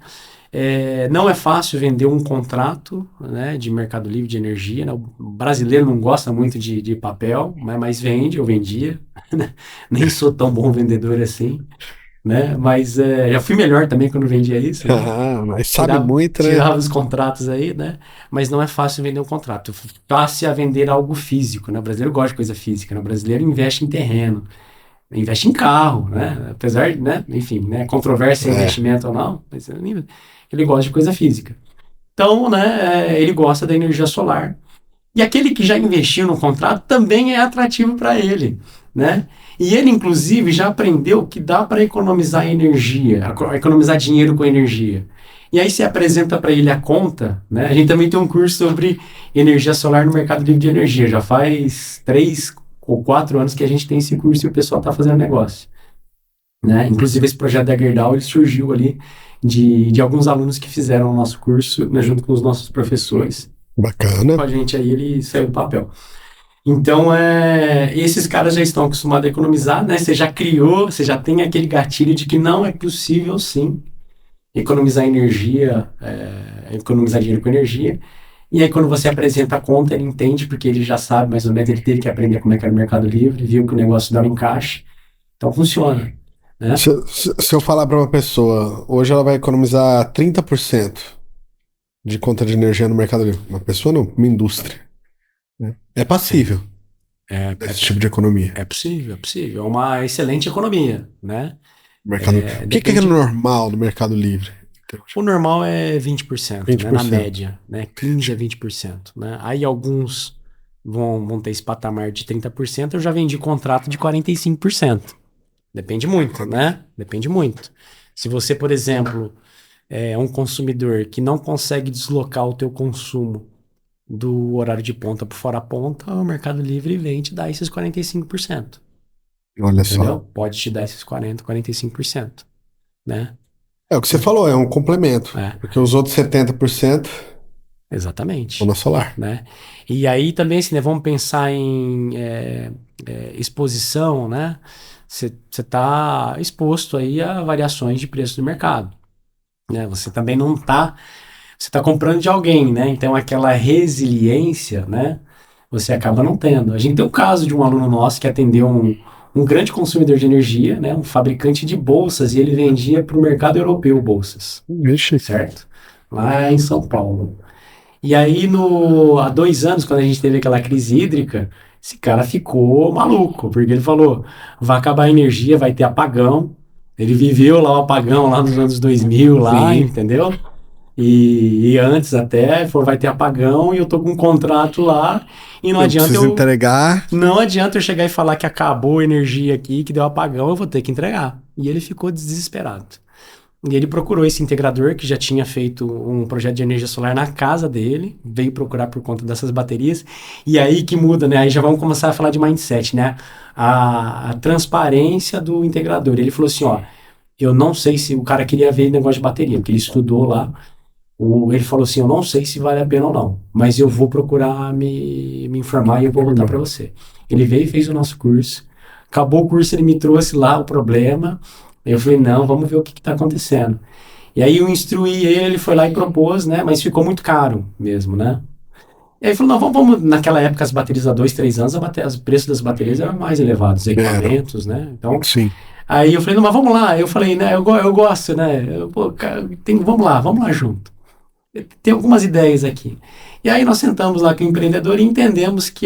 Não é fácil vender um contrato, né, de Mercado Livre de energia, né? O brasileiro não gosta muito de papel, mas vende, eu vendia. Nem sou tão bom vendedor assim, né? Mas já fui melhor também quando vendia isso. Né? Mas sabe muito, né? Tirava os contratos aí, né? Mas não é fácil vender um contrato. Passe a vender algo físico, né? O brasileiro gosta de coisa física, né? O brasileiro investe em terreno. Investe em carro, né? Apesar, né? Enfim, né? Controvérsia investimento ou não, mas ele gosta de coisa física. Então, né? Ele gosta da energia solar. E aquele que já investiu no contrato também é atrativo para ele, né? E ele, inclusive, já aprendeu que dá para economizar energia, economizar dinheiro com energia. E aí você apresenta para ele a conta, né? A gente também tem um curso sobre energia solar no mercado livre de energia. Já faz 3 ou 4 anos que a gente tem esse curso e o pessoal está fazendo negócio. Né? Inclusive, esse projeto da Gerdau ele surgiu ali de alguns alunos que fizeram o nosso curso, né, junto com os nossos professores. Bacana. Com a gente aí, ele saiu do papel. Então, esses caras já estão acostumados a economizar, né? Você já criou, você já tem aquele gatilho de que não é possível, sim, economizar energia, economizar dinheiro com energia. E aí, quando você apresenta a conta, ele entende, porque ele já sabe mais ou menos, ele teve que aprender como é que era o Mercado Livre, viu que o negócio dava encaixe. Então, funciona. Né? Se eu falar para uma pessoa, hoje ela vai economizar 30% de conta de energia no Mercado Livre. Uma pessoa não, uma indústria. É passível esse tipo de economia. É possível, é possível. É uma excelente economia, né? O que é normal no Mercado Livre? O normal é 20%, 20%. Né, na média, né? 15% a 20%. Né? Aí alguns vão ter esse patamar de 30%, eu já vendi contrato de 45%. Depende muito, né? Depende muito. Se você, por exemplo, é um consumidor que não consegue deslocar o teu consumo do horário de ponta por fora a ponta, o Mercado Livre vem te dar esses 45%. Olha entendeu? Só. Pode te dar esses 40%, 45%. Né? É o que você falou, é um complemento. Porque os outros 70%... Exatamente. Estão na solar. Né? E aí também, assim, né, vamos pensar em exposição, né? Você está exposto aí a variações de preço do mercado. Né? Você também não está... Você está comprando de alguém, né? Então aquela resiliência, né? Você acaba não tendo. A gente tem um caso de um aluno nosso que atendeu um grande consumidor de energia, né? Um fabricante de bolsas, e ele vendia para o mercado europeu bolsas. Vixe. Certo? Lá em São Paulo. E aí, há 2 anos, quando a gente teve aquela crise hídrica, esse cara ficou maluco, porque ele falou, vai acabar a energia, vai ter apagão, Ele viveu lá o apagão lá nos anos 2000, lá, sim, entendeu? E antes até, vai ter apagão e eu tô com um contrato lá e não adianta eu entregar. Não adianta eu chegar e falar que acabou a energia aqui, que deu apagão, eu vou ter que entregar. E ele ficou desesperado. E ele procurou esse integrador que já tinha feito um projeto de energia solar na casa dele, veio procurar por conta dessas baterias. E aí que muda, né? Aí já vamos começar a falar de mindset, né? A transparência do integrador. Ele falou assim, ó, eu não sei se o cara queria ver negócio de bateria, porque ele estudou lá. Ele falou assim, eu não sei se vale a pena ou não, mas eu vou procurar me informar e eu vou voltar para você. Ele veio e fez o nosso curso. Acabou o curso, ele me trouxe lá o problema. Eu falei, não, vamos ver o que está acontecendo. E aí eu instruí ele foi lá e propôs, né? Mas ficou muito caro mesmo, né? E aí ele falou, não, vamos naquela época as baterias há 2, 3 anos, os preços das baterias eram mais elevados, os equipamentos, né? Então, sim. Aí eu falei, não, mas vamos lá. Eu falei, né, eu gosto, né? Vamos lá junto. Tem algumas ideias aqui. E aí nós sentamos lá com o empreendedor e entendemos que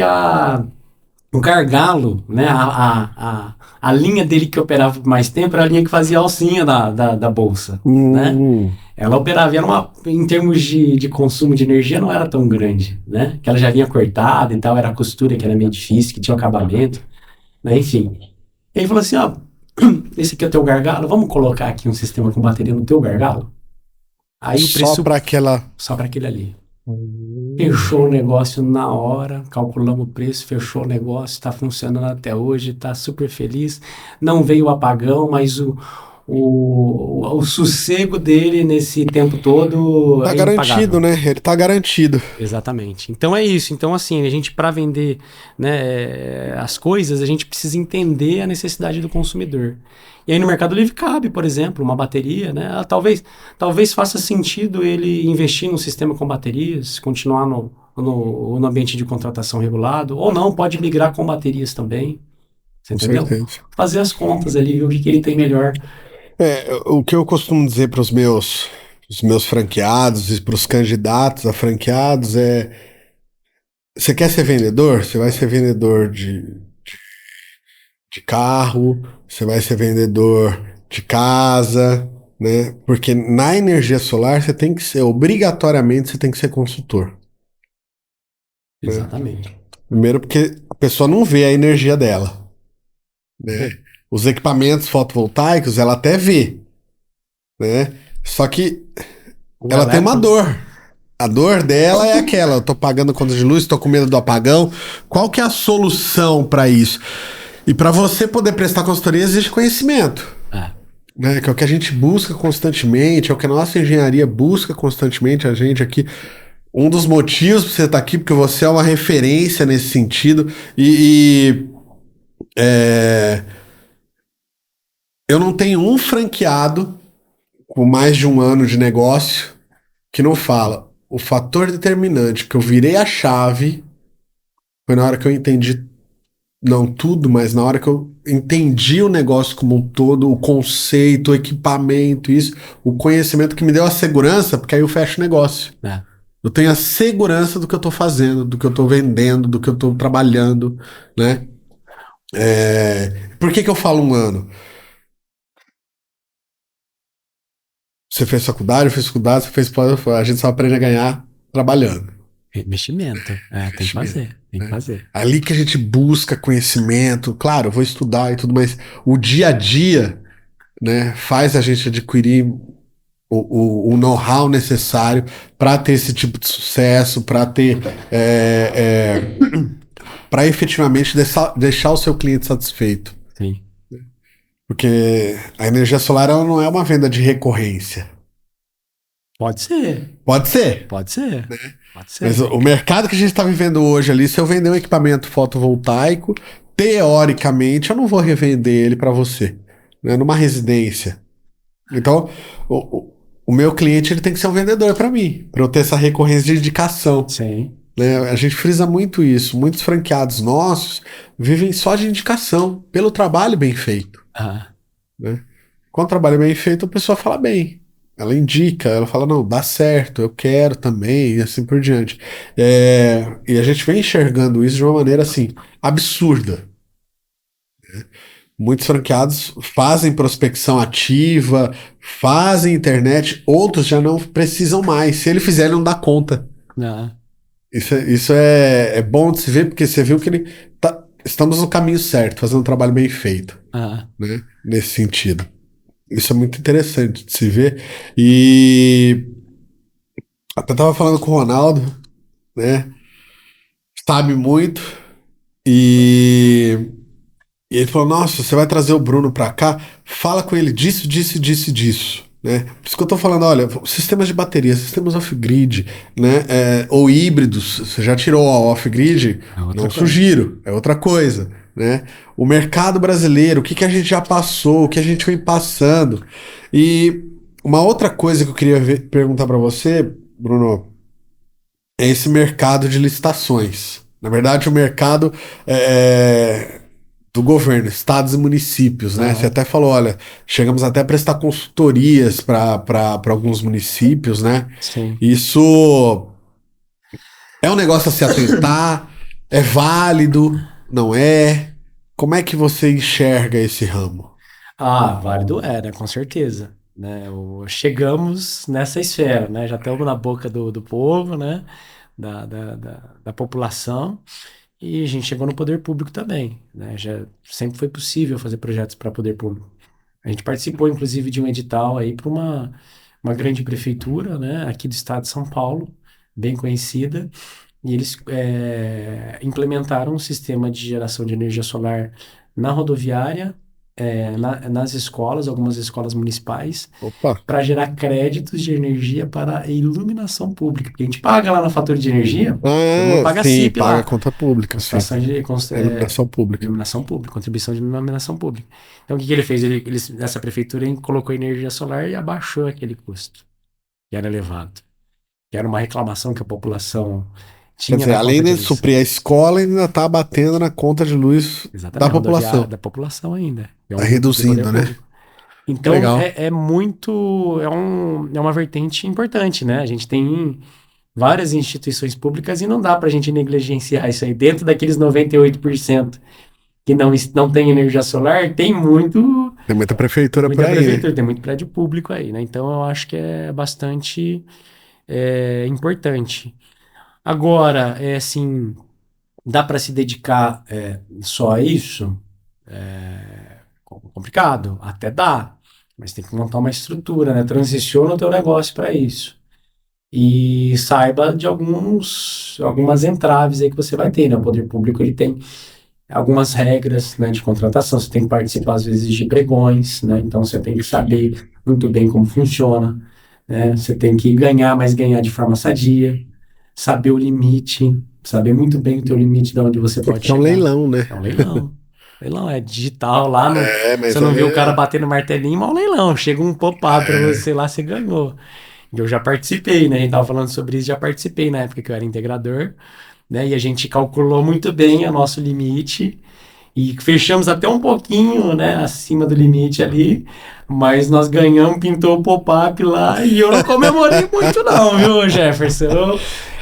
o gargalo, né, a linha dele que operava por mais tempo era a linha que fazia a alcinha da bolsa, né? Ela operava, em termos de consumo de energia, não era tão grande, né? Que ela já vinha cortada e tal, era a costura que era meio difícil, que tinha um acabamento, né? Enfim. E ele falou assim, ó, esse aqui é o teu gargalo, vamos colocar aqui um sistema com bateria no teu gargalo? Aí o preço... Só para aquele ali. Fechou o negócio na hora, calculamos o preço, fechou o negócio, está funcionando até hoje, está super feliz. Não veio o apagão, mas o sossego dele nesse tempo todo tá garantido, né? Ele tá garantido. Exatamente. Então é isso. Então, assim, a gente, para vender, né, as coisas, a gente precisa entender a necessidade do consumidor. E aí no Mercado Livre cabe, por exemplo, uma bateria, né? Talvez faça sentido ele investir num sistema com baterias, continuar no ambiente de contratação regulado, ou não, pode migrar com baterias também. Você entendeu? Fazer as contas ali, ver o que ele tem melhor. O que eu costumo dizer para os meus franqueados e para os candidatos a franqueados você quer ser vendedor? Você vai ser vendedor de carro, você vai ser vendedor de casa, né? Porque na energia solar você tem que ser, obrigatoriamente, você tem que ser consultor. Exatamente. Né? Primeiro porque a pessoa não vê a energia dela, né? Os equipamentos fotovoltaicos ela até vê, né? Só que ela tem uma dor. A dor dela é aquela, eu tô pagando conta de luz, tô com medo do apagão. Qual que é a solução para isso? E para você poder prestar consultoria existe conhecimento. Né? Que é o que a gente busca constantemente, é o que a nossa engenharia busca constantemente, a gente aqui. Um dos motivos para você estar aqui, porque você é uma referência nesse sentido. Eu não tenho um franqueado com mais de 1 ano de negócio que não fala. O fator determinante que eu virei a chave foi na hora que eu entendi, não tudo, mas na hora que eu entendi o negócio como um todo, o conceito, o equipamento, isso, o conhecimento que me deu a segurança, porque aí eu fecho o negócio. Eu tenho a segurança do que eu tô fazendo, do que eu tô vendendo, do que eu tô trabalhando, né? Por que eu falo 1 ano? Você fez faculdade, você fez a gente só aprende a ganhar trabalhando. Investimento. Tem que fazer. Tem que fazer. Ali que a gente busca conhecimento. Claro, eu vou estudar e tudo, mas o dia a dia, né, faz a gente adquirir o know-how necessário para ter esse tipo de sucesso, para ter para efetivamente deixar o seu cliente satisfeito. Sim. Porque a energia solar ela não é uma venda de recorrência. Pode ser. Pode ser. Pode ser. Né? Pode ser. Mas o mercado que a gente está vivendo hoje ali, se eu vender um equipamento fotovoltaico, teoricamente eu não vou revender ele para você, né, numa residência. Então, o meu cliente ele tem que ser um vendedor para mim, para eu ter essa recorrência de indicação. Sim. Né? A gente frisa muito isso. Muitos franqueados nossos vivem só de indicação, pelo trabalho bem feito. Né? Quando o trabalho é bem feito, a pessoa fala bem. Ela indica, ela fala, não, dá certo, eu quero também, e assim por diante. E a gente vem enxergando isso de uma maneira, assim, absurda. Né? Muitos franqueados fazem prospecção ativa, fazem internet, outros já não precisam mais. Se ele fizer, ele não dá conta. Não. Isso é bom de se ver, porque você viu que estamos no caminho certo, fazendo um trabalho bem feito, né? Nesse sentido. Isso é muito interessante de se ver. E até estava falando com o Ronaldo, né? Sabe muito. E ele falou, nossa, você vai trazer o Bruno pra cá? Fala com ele disso, disso. Né? Por isso que eu tô falando, olha, sistemas de bateria, sistemas off-grid, né? Ou híbridos, você já tirou a off-grid? Não sugiro, é outra coisa, né? O mercado brasileiro, o que a gente já passou, o que a gente vem passando. E uma outra coisa que eu queria perguntar para você, Bruno, é esse mercado de licitações. Na verdade, o mercado do governo, estados e municípios, né? Você até falou, olha, chegamos até a prestar consultorias para alguns municípios, né? Sim. Isso é um negócio a se atentar? É válido? Não é? Como é que você enxerga esse ramo? Válido era, com certeza. Né? Chegamos nessa esfera, né? Já estamos na boca do povo, né? Da população. E a gente chegou no poder público também, né? Já sempre foi possível fazer projetos para poder público. A gente participou, inclusive, de um edital aí para uma grande prefeitura, né? Aqui do estado de São Paulo, bem conhecida, e eles implementaram um sistema de geração de energia solar na rodoviária, nas escolas, algumas escolas municipais, para gerar créditos de energia para a iluminação pública. Porque a gente paga lá na fatura de energia, paga sim, CIP paga lá. a conta pública. Iluminação pública. Iluminação pública, contribuição de iluminação pública. Então, o que ele fez? Essa prefeitura colocou energia solar e abaixou aquele custo, que era elevado. Que era uma reclamação que a população tinha. Quer dizer, além de suprir a escola, ainda está batendo na conta de luz da população. Da população ainda. Está reduzindo, né? Então, é muito... É uma vertente importante, né? A gente tem várias instituições públicas e não dá para a gente negligenciar isso aí. Dentro daqueles 98% que não tem energia solar, tem muito... Tem muita prefeitura por aí, né? Tem muito prédio público aí, né? Então, eu acho que é bastante importante. Agora, assim, dá para se dedicar só a isso? Complicado? Até dá, mas tem que montar uma estrutura, né? Transiciona o teu negócio para isso. E saiba de algumas entraves aí que você vai ter, né? O poder público, ele tem algumas regras, né, de contratação, você tem que participar às vezes de pregões, né? Então você tem que saber muito bem como funciona, né? Você tem que ganhar, mas ganhar de forma sadia, saber o limite, saber muito bem o teu limite de onde você pode chegar. É um leilão, né? É um leilão. Leilão é digital lá, você não vê o cara batendo martelinho, mas é um leilão, chega um pop-up pra você lá, você ganhou. Eu já participei, né? A gente tava falando sobre isso, já participei na época que eu era integrador, né? E a gente calculou muito bem o nosso limite e fechamos até um pouquinho, né, acima do limite ali, mas nós ganhamos, pintou o pop-up lá e eu não comemorei muito não, viu, Jefferson?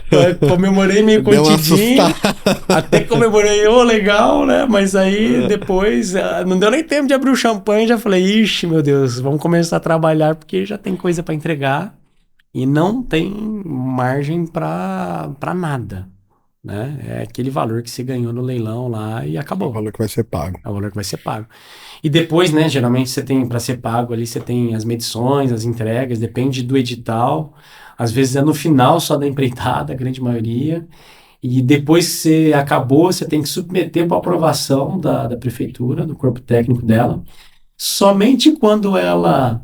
Eu comemorei meio contidinho, até comemorei, legal, né? Mas aí depois, não deu nem tempo de abrir o champanhe, já falei, ixi, meu Deus, vamos começar a trabalhar porque já tem coisa para entregar e não tem margem para nada, né? É aquele valor que você ganhou no leilão lá e acabou. É o valor que vai ser pago. É o valor que vai ser pago. E depois, né, geralmente você tem, para ser pago ali, você tem as medições, as entregas, depende do edital. Às vezes é no final só da empreitada, a grande maioria. E depois que você acabou, você tem que submeter para aprovação da prefeitura, do corpo técnico dela. Somente quando ela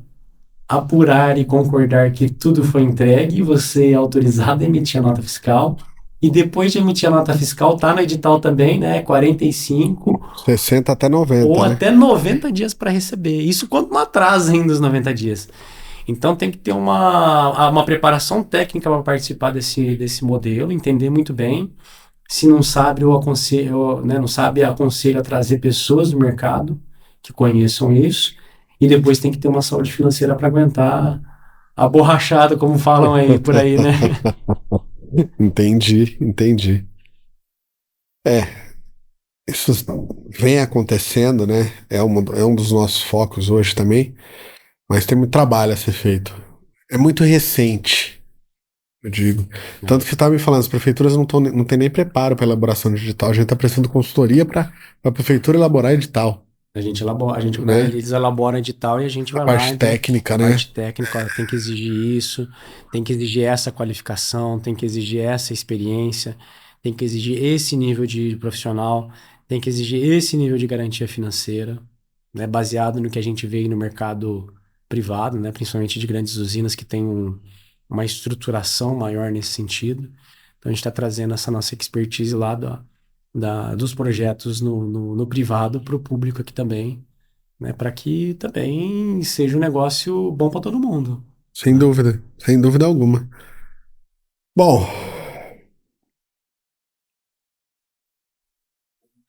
apurar e concordar que tudo foi entregue, você é autorizado a emitir a nota fiscal. E depois de emitir a nota fiscal, tá no edital também, né? 45... 60 até 90, ou né? até 90 dias para receber. Isso quando não atrasa ainda os 90 dias. Então tem que ter uma preparação técnica para participar desse modelo, entender muito bem. Se não sabe, eu aconselho, né, não sabe, aconselho a trazer pessoas do mercado que conheçam isso. E depois tem que ter uma saúde financeira para aguentar a borrachada, como falam aí por aí, né? Entendi. isso vem acontecendo, né? É um dos nossos focos hoje também, mas tem muito trabalho a ser feito. É muito recente, eu digo. Tanto que você estava me falando, as prefeituras não têm nem preparo para elaboração digital. A gente está prestando consultoria para a prefeitura elaborar edital. Né? Eles elaboram edital e a gente vai lá. Parte técnica, né? Parte técnica, ó, tem que exigir isso, tem que exigir essa qualificação, tem que exigir essa experiência, tem que exigir esse nível de profissional, tem que exigir esse nível de garantia financeira, né? Baseado no que a gente vê no mercado privado, né? Principalmente de grandes usinas que tem uma estruturação maior nesse sentido. Então a gente está trazendo essa nossa expertise lá dos projetos no privado para o público aqui também, né? Para que também seja um negócio bom para todo mundo. Sem dúvida alguma. Bom,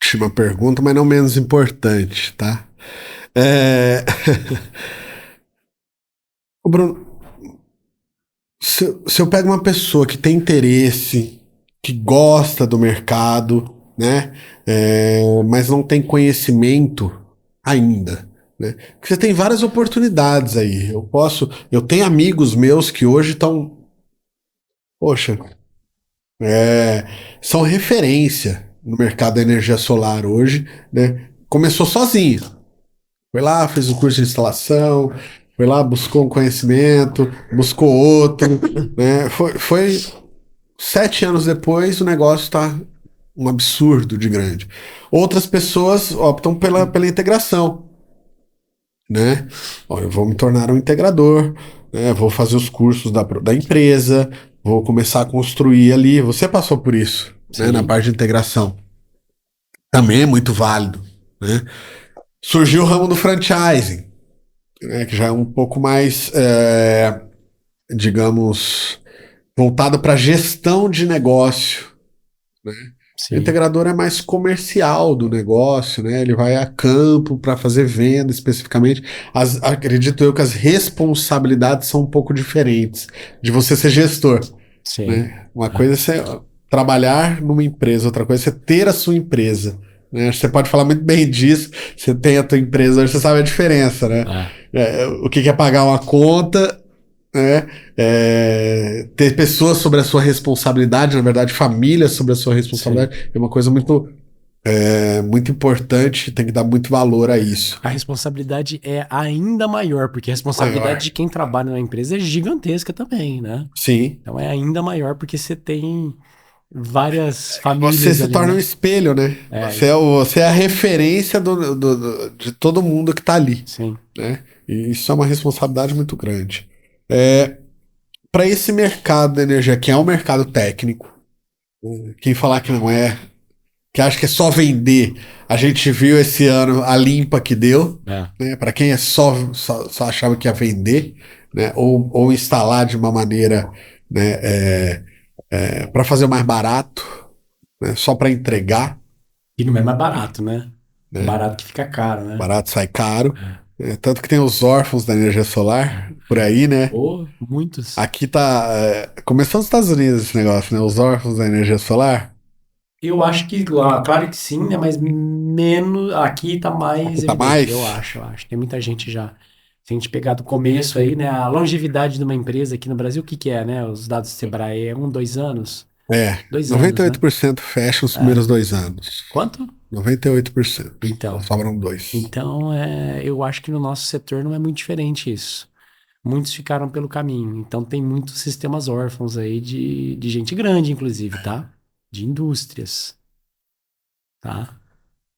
última pergunta, mas não menos importante, tá? Ô Bruno, se eu pego uma pessoa que tem interesse, que gosta do mercado, né? Mas não tem conhecimento ainda, né? Porque você tem várias oportunidades aí. Eu tenho amigos meus que hoje estão, poxa, são referência no mercado da energia solar hoje, né? Começou sozinho. Foi lá, fez o curso de instalação, foi lá, buscou um conhecimento, buscou outro, né? Foi 7 anos depois, o negócio está um absurdo de grande. Outras pessoas optam pela integração, né? Ó, eu vou me tornar um integrador, né? Vou fazer os cursos da empresa, vou começar a construir ali. Você passou por isso, né? Na parte de integração. Também é muito válido, né? Surgiu o ramo do franchising, né? Que já é um pouco mais, digamos, voltado para gestão de negócio, né? O integrador é mais comercial do negócio, né? Ele vai a campo para fazer venda especificamente. Acredito eu que as responsabilidades são um pouco diferentes de você ser gestor. Sim. Né? Uma coisa é você trabalhar numa empresa, outra coisa é você ter a sua empresa. Né? Você pode falar muito bem disso. Você tem a tua empresa, hoje você sabe a diferença, né? O que é pagar uma conta, né? Ter pessoas sobre a sua responsabilidade, na verdade, família sobre a sua responsabilidade. Sim. É uma coisa muito importante, tem que dar muito valor a isso. A responsabilidade é ainda maior, porque a responsabilidade de quem trabalha na empresa é gigantesca também, né? Sim. Então é ainda maior porque você tem várias famílias. Você se torna um espelho, né? Você é a referência de todo mundo que está ali. Sim. Né? E isso é uma responsabilidade muito grande. Para esse mercado da energia, que é um mercado técnico, quem falar que não é, que acha que é só vender, a gente viu esse ano a limpa que deu, né? Para quem só achava que ia vender, né? Ou instalar de uma maneira, né? Para fazer o mais barato, né? Só para entregar. E não é mais barato, né? Barato que fica caro, né? Barato sai caro. Tanto que tem os órfãos da energia solar por aí, né? Muitos. Aqui tá. Começou nos Estados Unidos esse negócio, né? Os órfãos da energia solar. Eu acho que, claro que sim, né? Mas menos. Aqui tá mais. Tá mais? Eu acho. Tem muita gente já. Se a gente pegar do começo aí, né? A longevidade de uma empresa aqui no Brasil, o que é, né? Os dados do Sebrae é 2 anos. 2 anos. 98% né? Fecha os primeiros 2 anos. Quanto? 98%. Então. Sobram 2. Então, eu acho que no nosso setor não é muito diferente isso. Muitos ficaram pelo caminho. Então, tem muitos sistemas órfãos aí de gente grande, inclusive, tá? De indústrias. Tá?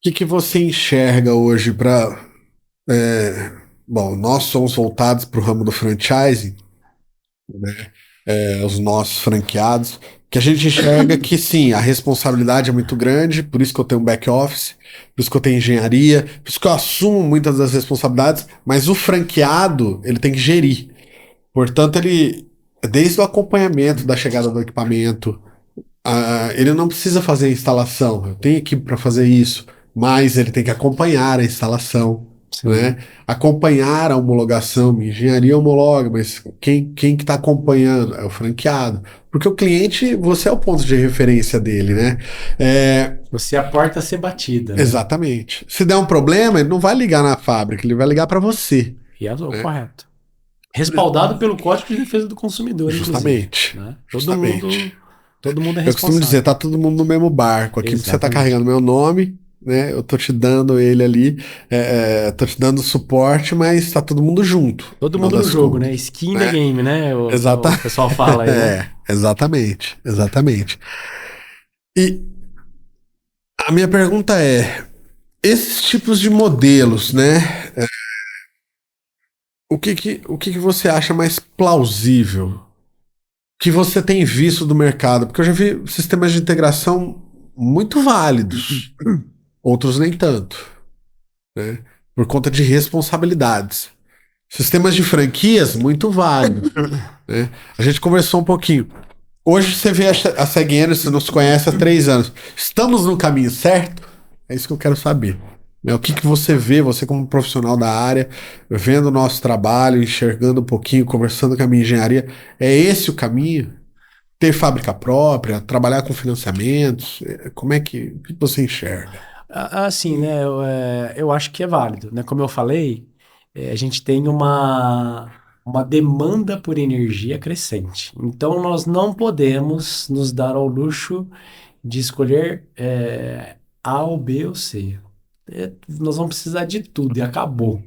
O que você enxerga hoje para. Bom, nós somos voltados para o ramo do franchising, né? Os nossos franqueados, que a gente enxerga que sim, a responsabilidade é muito grande, por isso que eu tenho um back office, por isso que eu tenho engenharia, por isso que eu assumo muitas das responsabilidades, mas o franqueado, ele tem que gerir. Portanto, ele, desde o acompanhamento da chegada do equipamento, ele não precisa fazer a instalação, eu tenho equipe para fazer isso, mas ele tem que acompanhar a instalação, né? Acompanhar a homologação, engenharia homologa, mas quem que está acompanhando? É o franqueado. Porque o cliente, você é o ponto de referência dele, né? Você é a porta a ser batida. Né? Exatamente. Se der um problema, ele não vai ligar na fábrica, ele vai ligar para você. E é o correto. Respaldado pelo Código de Defesa do Consumidor, justamente. Né? Todo mundo é responsável. Eu costumo dizer, tá todo mundo no mesmo barco. Aqui você tá carregando meu nome, né? Eu tô te dando ele ali, tô te dando suporte, mas tá todo mundo junto. Todo mundo no jogo, né? Skin in the game, né? O pessoal fala aí. Né? Exatamente. E a minha pergunta é, esses tipos de modelos, né? O que você acha mais plausível? Que você tem visto do mercado? Porque eu já vi sistemas de integração muito válidos, outros nem tanto, né? Por conta de responsabilidades. Sistemas de franquias, muito válidos. Né? A gente conversou um pouquinho. Hoje você vê a Seg Energy, você nos conhece há 3 anos. Estamos no caminho certo? É isso que eu quero saber. O que você vê, você como profissional da área, vendo o nosso trabalho, enxergando um pouquinho, conversando com a minha engenharia, é esse o caminho? Ter fábrica própria, trabalhar com financiamentos, o que você enxerga? Assim, né, eu acho que é válido, né, como eu falei, a gente tem uma demanda por energia crescente, então nós não podemos nos dar ao luxo de escolher A ou B ou C. Nós vamos precisar de tudo e acabou.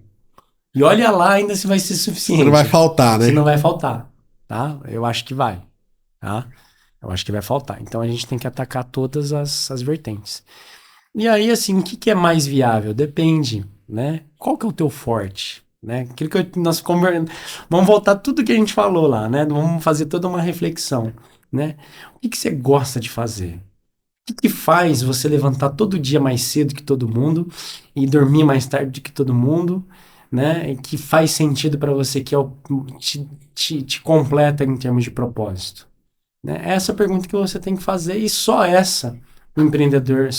E olha lá ainda se vai ser suficiente. Se não vai faltar, né? Se não vai faltar, tá? Eu acho que vai, tá? Eu acho que vai faltar. Então a gente tem que atacar todas as vertentes. E aí, assim, o que é mais viável? Depende, né? Qual que é o teu forte? Né? Aquilo que nós vamos voltar tudo que a gente falou lá, né? Vamos fazer toda uma reflexão, né? O que você gosta de fazer? O que faz você levantar todo dia mais cedo que todo mundo e dormir mais tarde que todo mundo, né? E que faz sentido para você, que te completa em termos de propósito, né? Essa pergunta que você tem que fazer, e só essa, o empreendedor,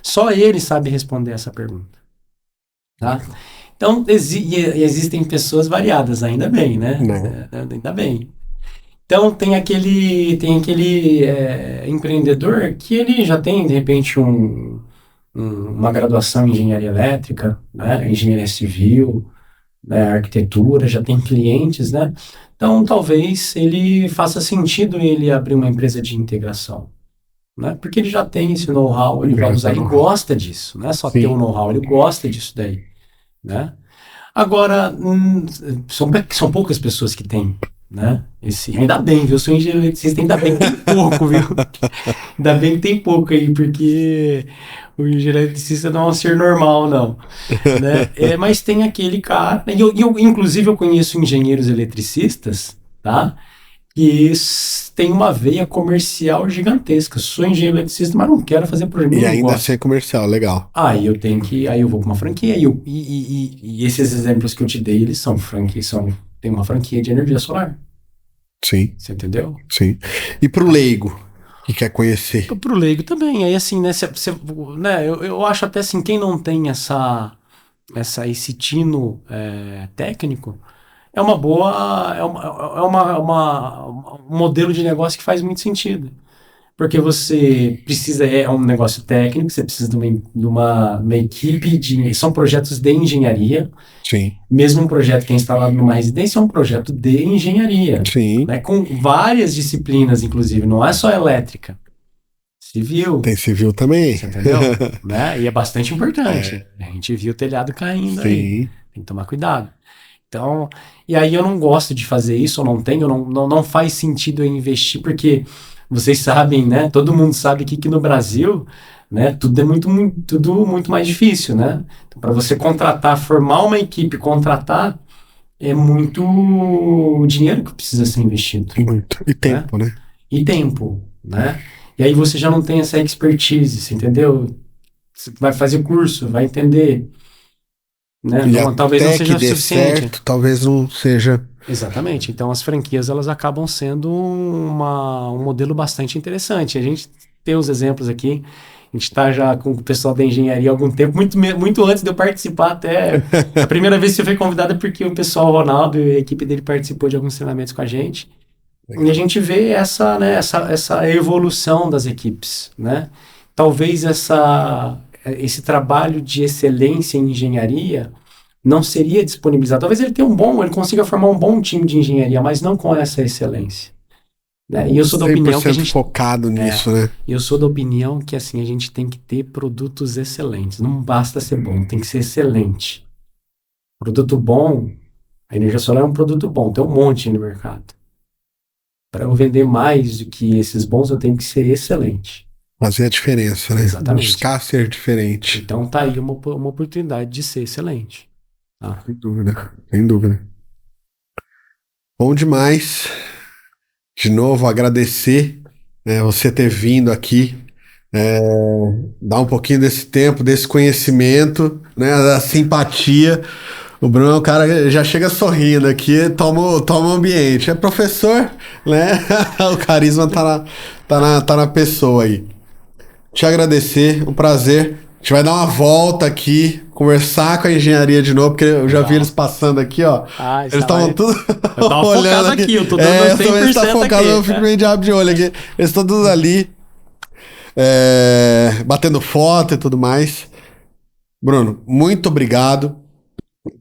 só ele sabe responder essa pergunta, tá? Então, existem pessoas variadas, ainda bem, né? Ainda bem. Então, tem aquele empreendedor que ele já tem, de repente, uma graduação em engenharia elétrica, né? Engenharia civil, né? Arquitetura, já tem clientes, né? Então, talvez ele faça sentido ele abrir uma empresa de integração, né? Porque ele já tem esse know-how, ele vai usar, ele gosta disso, não é só ter um know-how, ele gosta disso daí, né? Agora, são poucas pessoas que têm, né? Ainda bem, viu? Eu sou engenheiro eletricista, ainda bem que tem pouco, viu? Ainda bem que tem pouco aí, porque o engenheiro eletricista não é um ser normal, não. Né? Mas tem aquele cara, inclusive eu conheço engenheiros eletricistas, tá? Que tem uma veia comercial gigantesca. Sou engenheiro eletricista, mas não quero fazer por mim. E ainda assim é comercial, legal. Aí eu vou para uma franquia. E esses exemplos que eu te dei, eles são franquias, tem uma franquia de energia solar. Sim. Você entendeu? Sim. E pro leigo, que quer conhecer? Pro leigo também. Aí assim, né, eu acho até assim, quem não tem esse tino técnico, é uma boa, um modelo de negócio que faz muito sentido. Porque você precisa, é um negócio técnico, você precisa de uma equipe, são projetos de engenharia. Sim. Mesmo um projeto que é instalado numa residência é um projeto de engenharia. Sim. Né, com várias disciplinas, inclusive, não é só elétrica. Civil. Tem civil também. Você entendeu? Né? E é bastante importante. A gente viu o telhado caindo aí. Tem que tomar cuidado. Então, e aí eu não gosto de fazer isso, eu não faz sentido eu investir, porque vocês sabem, né? Todo mundo sabe que no Brasil, né? Tudo é muito mais difícil, né? Então, para você formar uma equipe, contratar, é muito dinheiro que precisa ser investido. Muito. E tempo, né? E tempo, né? E aí você já não tem essa expertise, você entendeu? Você vai fazer curso, vai entender. Né? Talvez não seja suficiente. Certo, talvez não seja. Exatamente. Então as franquias elas acabam sendo um modelo bastante interessante. A gente tem os exemplos aqui A gente está já com o pessoal da engenharia há algum tempo, muito antes de eu participar até. A primeira vez que eu fui convidado é porque o pessoal, o Ronaldo e a equipe dele participou de alguns treinamentos com a gente. E a gente vê essa evolução das equipes, né? Talvez esse trabalho de excelência em engenharia não seria disponibilizado. Talvez ele consiga formar um bom time de engenharia, mas não com essa excelência. Né? E eu sou da opinião que a gente focado nisso, né? Eu sou da opinião que assim a gente tem que ter produtos excelentes. Não basta ser bom, tem que ser excelente. Produto bom, a energia solar é um produto bom, tem um monte no mercado. Para eu vender mais do que esses bons, eu tenho que ser excelente. Fazer a diferença, né? Exatamente. Buscar ser diferente. Então tá aí uma oportunidade de ser excelente. Tá? Sem dúvida, sem dúvida. Bom demais. De novo, agradecer você ter vindo aqui, dar um pouquinho desse tempo, desse conhecimento, né, da simpatia. O Bruno é um cara que já chega sorrindo aqui, toma o ambiente. É professor, né? O carisma tá na pessoa aí. Te agradecer, um prazer. A gente vai dar uma volta aqui, conversar com a engenharia de novo, porque eu já vi eles passando aqui, ó. Eles estavam tudo olhando aqui. Eu tô dando 100% eu tô focado, aqui. Eu fico meio de abo de olho aqui. Eles estão todos ali, batendo foto e tudo mais. Bruno, muito obrigado,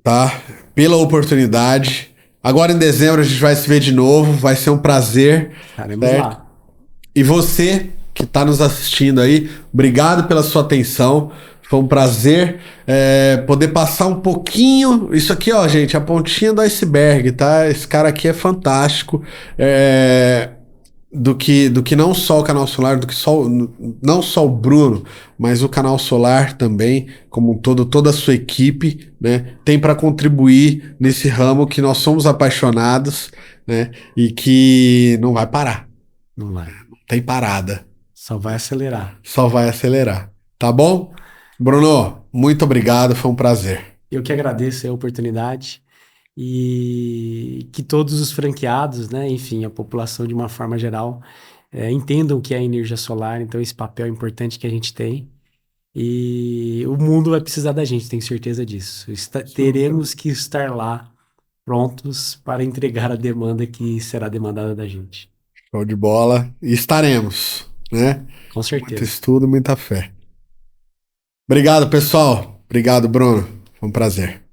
tá? Pela oportunidade. Agora em dezembro a gente vai se ver de novo, vai ser um prazer. Estaremos lá. E você que está nos assistindo aí, obrigado pela sua atenção. Foi um prazer poder passar um pouquinho. Isso aqui, ó, gente, a pontinha do iceberg, tá? Esse cara aqui é fantástico. Do que não só o canal solar, não só o Bruno, mas o canal solar também, como um todo, toda a sua equipe, né, tem para contribuir nesse ramo que nós somos apaixonados, né, e que não vai parar. Não vai. Não tem parada. Só vai acelerar. Só vai acelerar. Tá bom? Bruno, muito obrigado, foi um prazer. Eu que agradeço a oportunidade. E que todos os franqueados, né, enfim, a população de uma forma geral, entendam o que é a energia solar, então esse papel importante que a gente tem. E o mundo vai precisar da gente, tenho certeza disso. Teremos que estar lá, prontos para entregar a demanda que será demandada da gente. Show de bola. E estaremos, né? Com certeza. Muito estudo, muita fé. Obrigado, pessoal. Obrigado, Bruno. Foi um prazer.